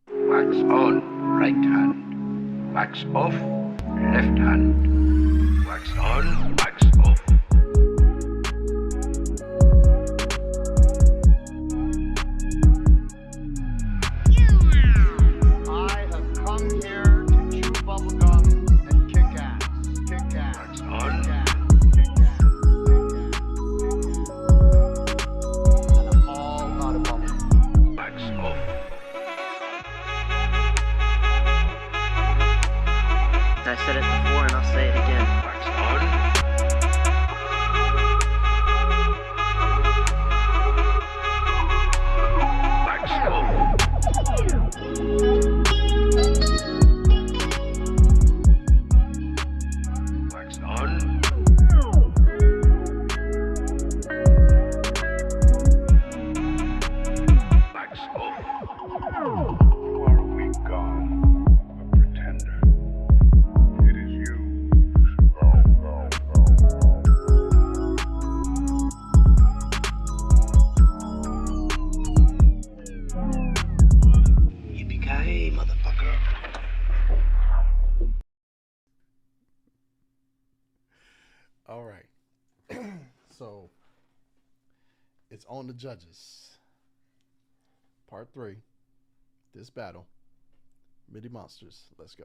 Wax on, right hand. Wax off, left hand. Wax on, wax off. I have come here to chew bubblegum and kick ass. Kick ass. Wax on. Kick ass. Kick ass. And I'm all out of bubblegum. Wax off. I said it before and I'll say it again. Wax on. Wax off. Wax on. Wax off. You are a weak god, a pretender. It is you who should bow. Yippee-ki-yay, motherfucker. All right. So it's on the judges. Part 3. This battle. MIDI Monsters. Let's go.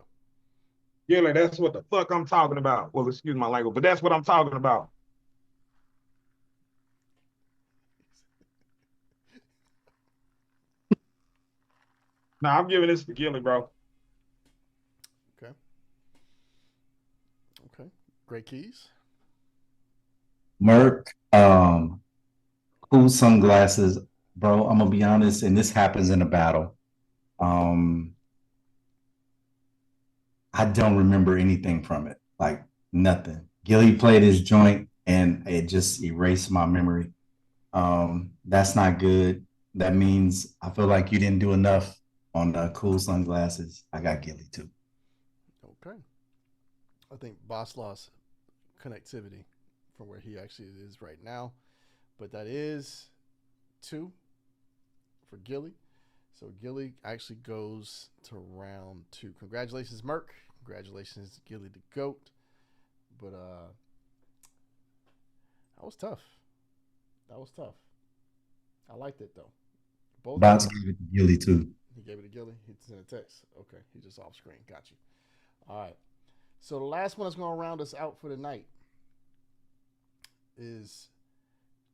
Gilly, that's what the fuck I'm talking about. Well, excuse my language, but that's what I'm talking about. Nah, I'm giving this to Gilly, bro. Okay. Great keys. Murk, Cool Cool sunglasses, bro. I'm gonna be honest, and this happens in a battle. Um, I don't remember anything from it, like nothing. Gilly played his joint, and it just erased my memory. That's not good. That means I feel like you didn't do enough on the cool sunglasses. I got Gilly too. Okay. I think Boss lost connectivity from where he actually is right now. But that is 2 for Gilly. So Gilly actually goes to round 2. Congratulations, Murk. Congratulations, Gilly the GOAT. But that was tough. That was tough. I liked it though. Both Bots gave it to Gilly too. He gave it to Gilly. He sent a text. Okay, he's just off screen. Got you. All right. So the last one that's going to round us out for the night is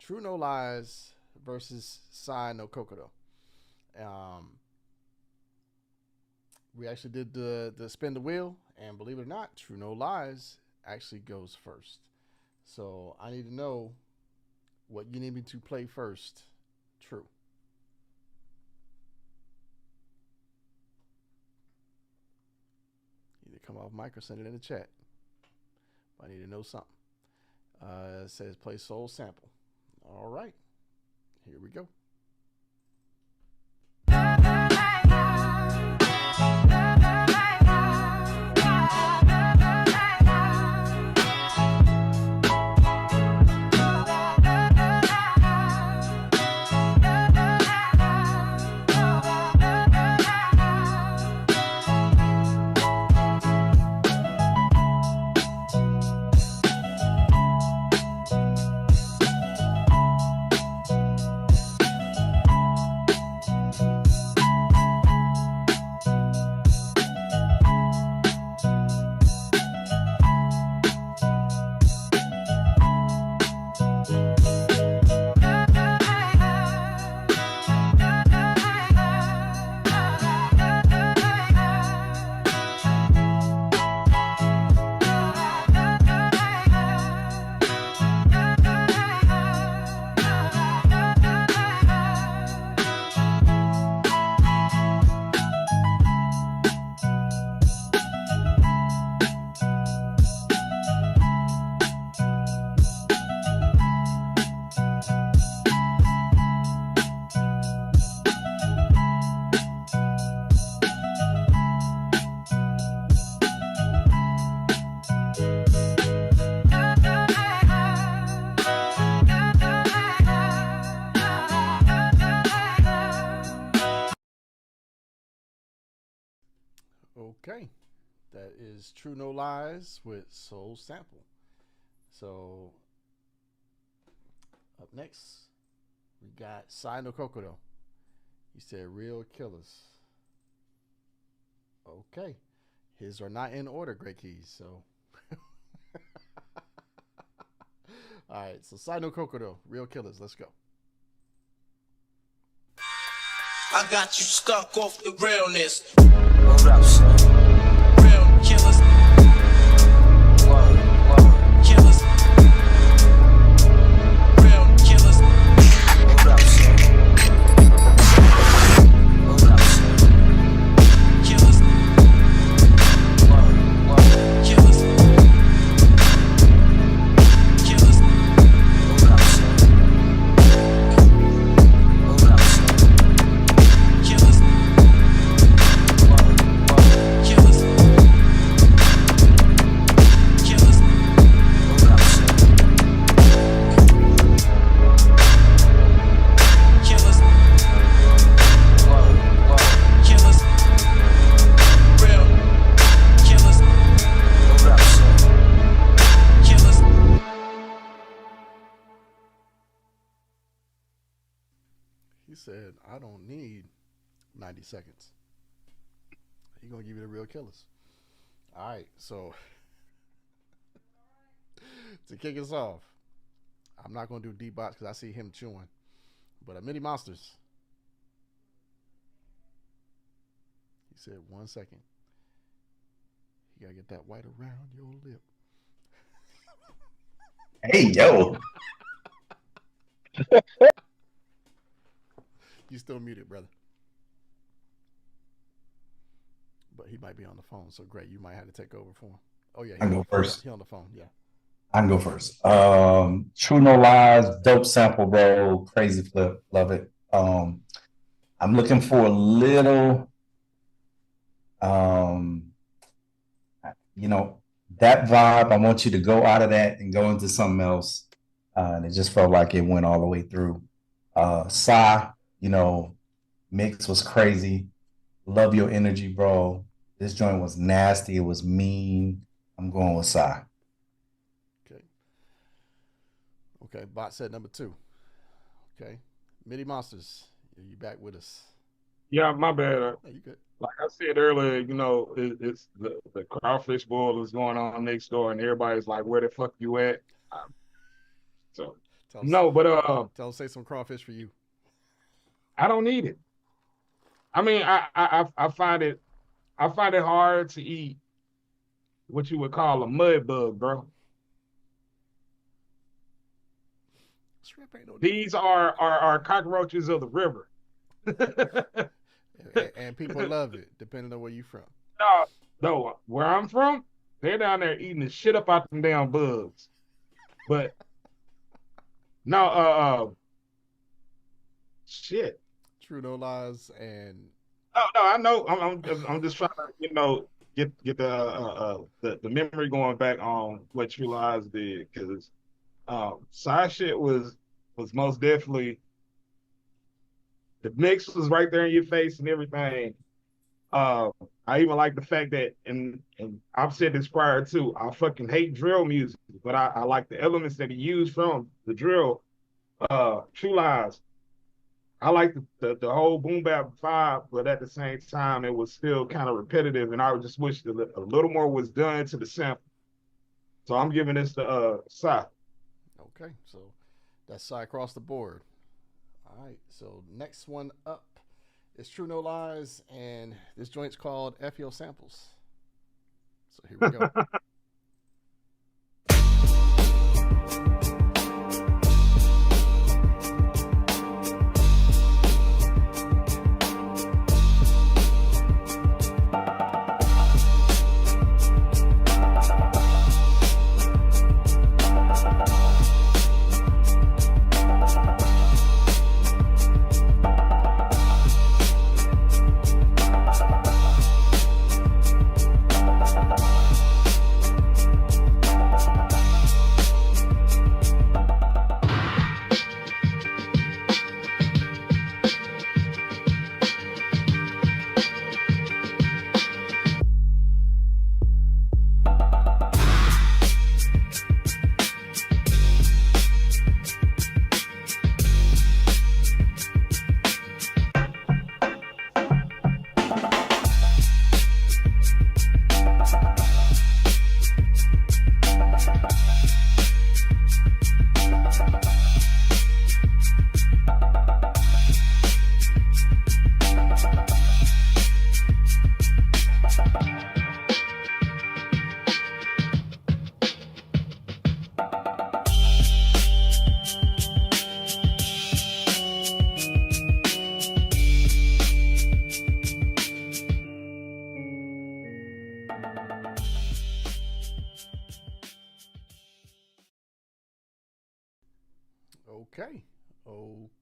TruNoLies versus Sai No Kokoro. We actually did the spin the wheel, and believe it or not, TruNoLies actually goes first. So I need to know what you need me to play first. True. Either come off mic or send it in the chat. I need to know something. It says play Soul Sample. All right. Here we go. Okay, that is TruNoLies with Soul Sample. So up next, we got Sai No Kokoro. He said Real Killers. Okay, his are not in order, Great Keys. So all right, so Sai No Kokoro, Real Killers. Let's go. I got you stuck off the realness. Hold up, son. Real killers. Whoa, whoa. Killers. Real killers. Hold up, son. Hold up, son. Killers. Whoa, whoa. Killers. Killers. Hold up, son. Hold up, son. Killers. Whoa, whoa. Killers. Killers. Hold up, son. Killers. Whoa, whoa. Killers. Real killers. Hold up, son. Killers. He said, I don't need 90 seconds. He gonna give you the Real Killers. All right, so to kick us off, I'm not gonna do D-Bots because I see him chewing. But Mini Monsters. He said 1 second. You gotta get that white around your lip. Hey, yo. You still muted, brother. But he might be on the phone, so great. You might have to take over for him. Oh yeah, I go first. He on the phone. Yeah. I can go first. TruNoLies, dope sample, bro. Crazy flip, love it. I'm looking for a little, that vibe. I want you to go out of that and go into something else. And it just felt like it went all the way through. Sai, mix was crazy. Love your energy, bro. This joint was nasty. It was mean. I'm going with Sai. Okay, Bot said number 2. Okay. Midi Monsters, are you back with us? Yeah, my bad. You good. Like I said earlier, it's the crawfish boil is going on next door, and everybody's like, "Where the fuck you at?" Tell them say some crawfish for you. I don't need it. I mean, I find it hard to eat what you would call a mud bug, bro. These are cockroaches of the river. and people love it, depending on where you're from. No, where I'm from, they're down there eating the shit up out them damn bugs. But no, shit. TruNoLies and no, I know. I'm just trying to get the memory going back on what TruNoLies did, because side shit was most definitely, the mix was right there in your face and everything. I even like the fact that, and I've said this prior too, I fucking hate drill music, but I like the elements that he used from the drill. TruNoLies, I like the whole boom bap vibe, but at the same time, it was still kind of repetitive, and I would just wish that a little more was done to the sample. So I'm giving this to Sai. Okay, so that's Sai across the board. All right, so next one up is TruNoLies, and this joint's called FEO Samples. So here we go.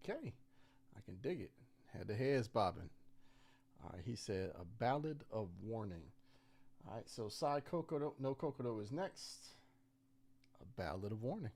Okay. I can dig it. Had the heads bobbing. All right, he said a ballad of warning. All right, so Sai No Kokoro is next. A ballad of warning.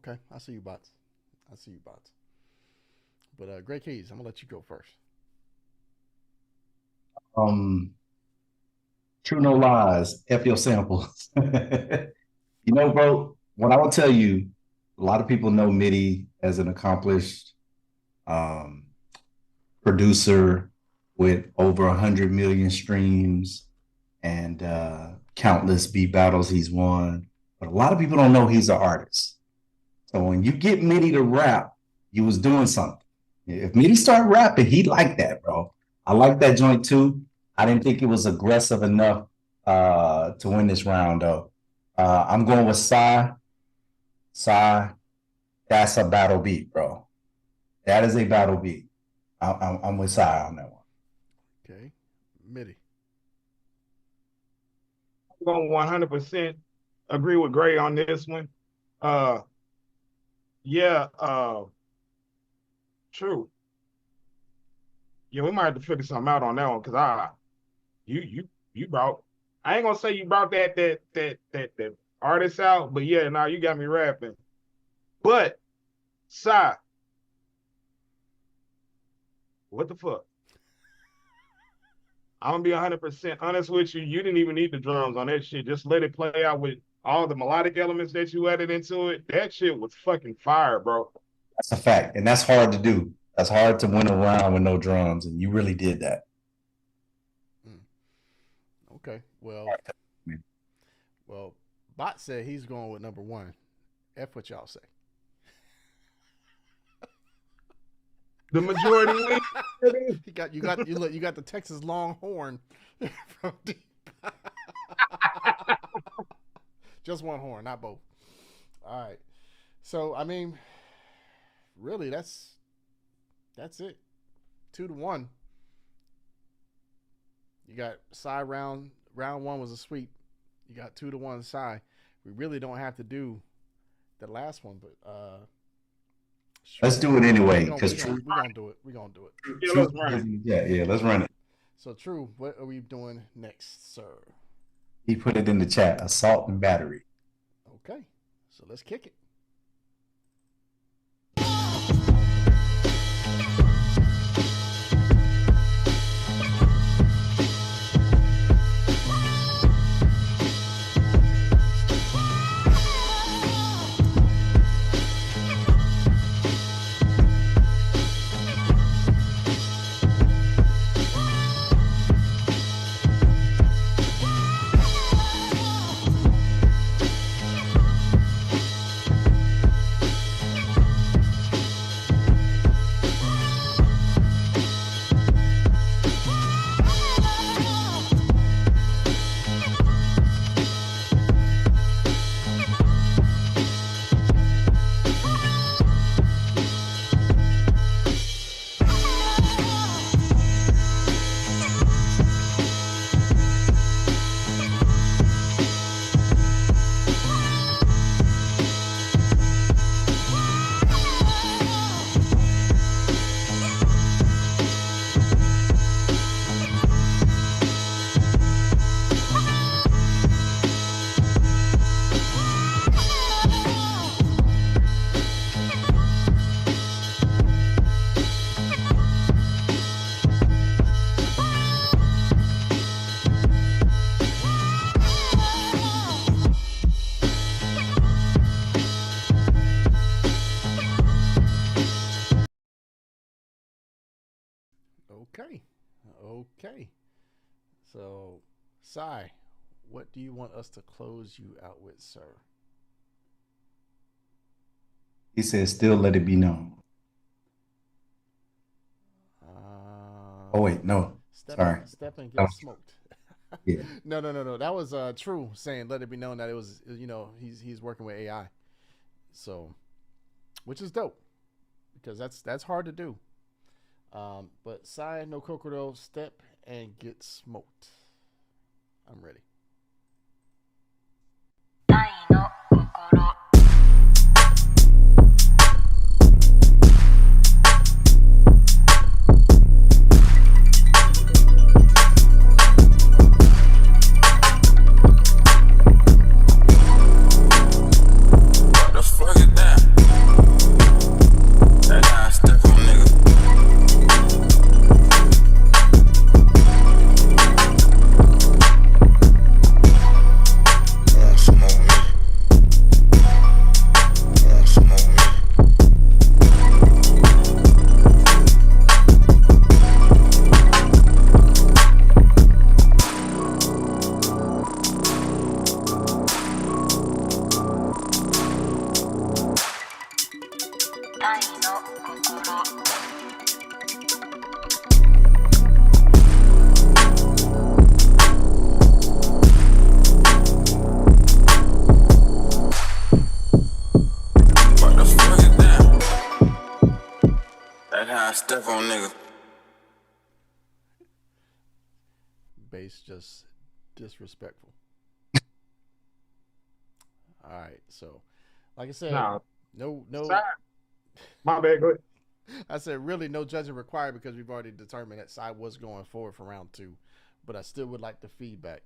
Okay, I see you, bots. I see you, bots. But Great Keys, I'm gonna let you go first. TruNoLies, F your samples. You know, bro, what I will tell you, a lot of people know MIDI as an accomplished um, producer with over 100 million streams and countless beat battles he's won. But a lot of people don't know he's an artist. So when you get MIDI to rap, you was doing something. If MIDI started rapping, he liked that, bro. I like that joint too. I didn't think it was aggressive enough to win this round, though. I'm going with Sai. Sai, that's a battle beat, bro. That is a battle beat. I'm with Sai on that one. Okay, MIDI. I'm going 100% agree with Gray on this one. Yeah, true. Yeah, we might have to figure something out on that one because you brought. I ain't gonna say you brought that artist out, but yeah, now you got me rapping. But Sai, what the fuck? I'm gonna be 100% honest with you. You didn't even need the drums on that shit. Just let it play out with all the melodic elements that you added into it. That shit was fucking fire, bro. That's a fact, and that's hard to do. That's hard to win a round with no drums, and you really did that. Okay, well, Bot said he's going with number one. F what y'all say. The majority win. you got the Texas Longhorn from deep. Just one horn, not both. All right. So I mean, really, that's it. 2-1. You got Sai round one was a sweep. You got 2-1 Sai. We really don't have to do the last one, but sure. Let's do it anyway because we're gonna do it. We're gonna do it. Yeah, let's run it. Yeah, let's run it. So True, what are we doing next, sir? He put it in the chat: assault and battery. Okay, so let's kick it. Okay. So, Sai, what do you want us to close you out with, sir? He says, still let it be known. Oh, wait, no. Step and get smoked. Yeah. No. That was True saying, let it be known that it was, he's working with AI. So, which is dope because that's hard to do. But Sai No Kokoro, step and get smoked. I'm ready. Sai No Kokoro. What the fuck is that? step on nigga. Bass just disrespectful. All right, so like I said, no. My bad. Go ahead. I said really no judging required because we've already determined that Sai was going forward for round 2, but I still would like the feedback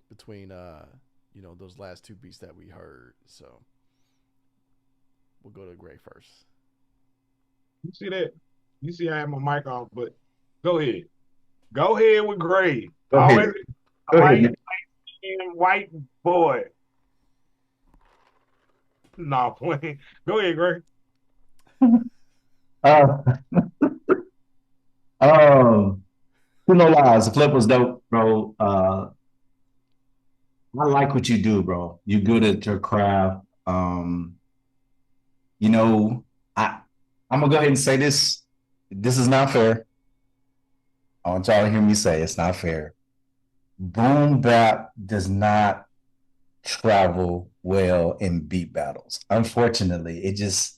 between those last 2 beats that we heard. So we'll go to Gray first. You see that? You see I have my mic off, but go ahead. Go ahead with Gray. Always a white boy. Nah, playing. Go ahead, Gray. TruNoLies, the clip was dope, bro. I like what you do, bro. You're good at your craft. You know, I'm gonna go ahead and say this. This is not fair. I want y'all to hear me say it's not fair. Boom bap does not travel well in beat battles. Unfortunately, it's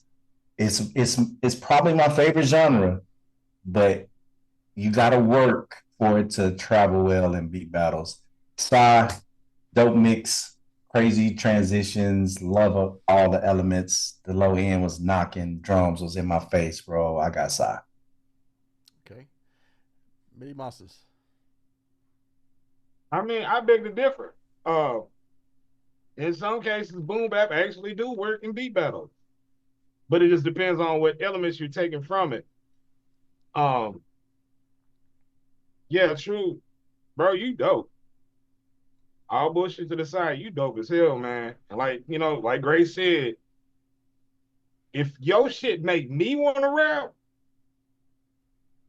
probably my favorite genre, but you gotta work for it to travel well in beat battles. Sai, dope mix, crazy transitions, love of all the elements. The low end was knocking, drums was in my face, bro. I got Sai. Okay. Mini Monsters. I mean, I beg to differ. In some cases, boom bap actually do work in beat battles, but it just depends on what elements you're taking from it. Yeah, true, bro. You dope. All bullshit to the side, you dope as hell, man. And like Grace said, if your shit make me want to rap,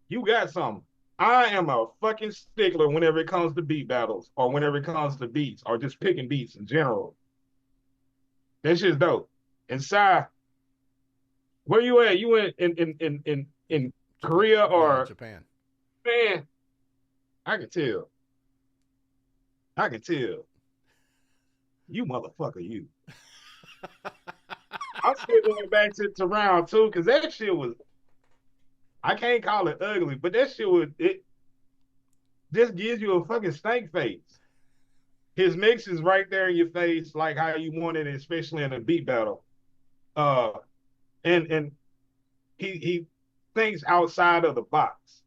you got something. I am a fucking stickler whenever it comes to beat battles or whenever it comes to beats or just picking beats in general. That shit's dope. And Sai, where you at? You in Korea or Japan? Man, I can tell. I can tell. You motherfucker, you. I'm still going back to round 2 because that shit was. I can't call it ugly, but that shit was. It just gives you a fucking stank face. His mix is right there in your face, like how you want it, especially in a beat battle. And he thinks outside of the box,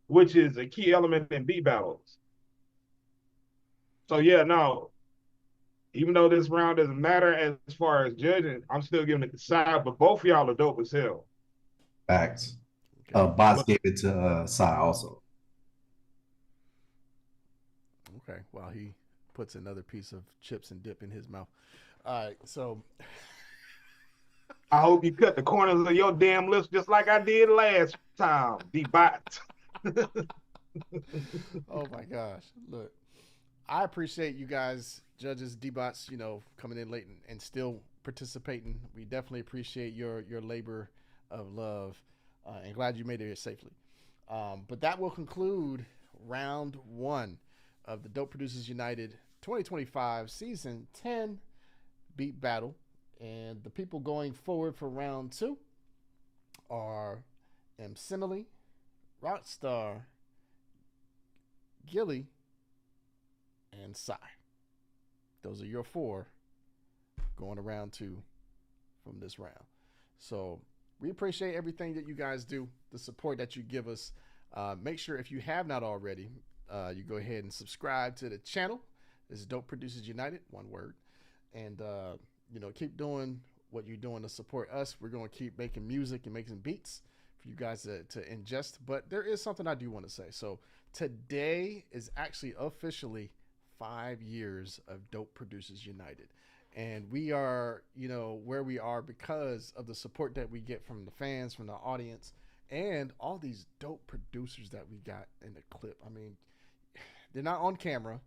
which is a key element in beat battles. So yeah, no. Even though this round doesn't matter as far as judging, I'm still giving it to Sai, but both of y'all are dope as hell. Facts. Bots gave it to Sai also. Okay, while he puts another piece of chips and dip in his mouth. All right, so I hope you cut the corners of your damn lips just like I did last time, D-Bot. Oh my gosh. Look, I appreciate you guys, judges, D-Bots, coming in late and still participating. We definitely appreciate your labor of love and glad you made it here safely. But that will conclude round 1 of the Dope Producers United 2025 Season 10 Beat Battle. And the people going forward for round 2 are Similie, Rockstar, Gilly, and Sai. Those are your 4 going to round 2 from this round. So we appreciate everything that you guys do, the support that you give us. Make sure if you have not already, you go ahead and subscribe to the channel. This is Dope Producers United, one word. And, keep doing what you're doing to support us. We're going to keep making music and making beats for you guys to ingest. But there is something I do want to say. So today is actually officially 5 years of Dope Producers United. And we are, where we are because of the support that we get from the fans, from the audience, and all these dope producers that we got in the clip. I mean, they're not on camera,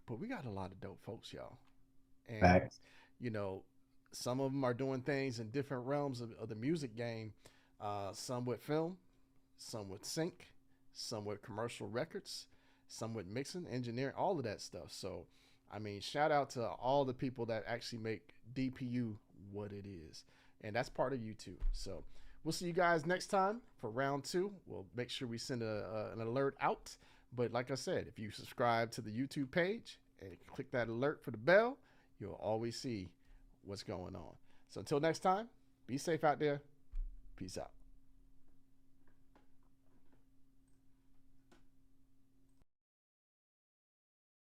but we got a lot of dope folks, y'all. And, Facts. Some of them are doing things in different realms of the music game. Some with film, some with sync, some with commercial records, some with mixing, engineering, all of that stuff. So, I mean, shout out to all the people that actually make DPU what it is. And that's part of you too. So We'll see you guys next time for round 2. We'll make sure we send an alert out. But like I said, if you subscribe to the YouTube page and click that alert for the bell, you'll always see what's going on. So until next time, be safe out there. Peace out.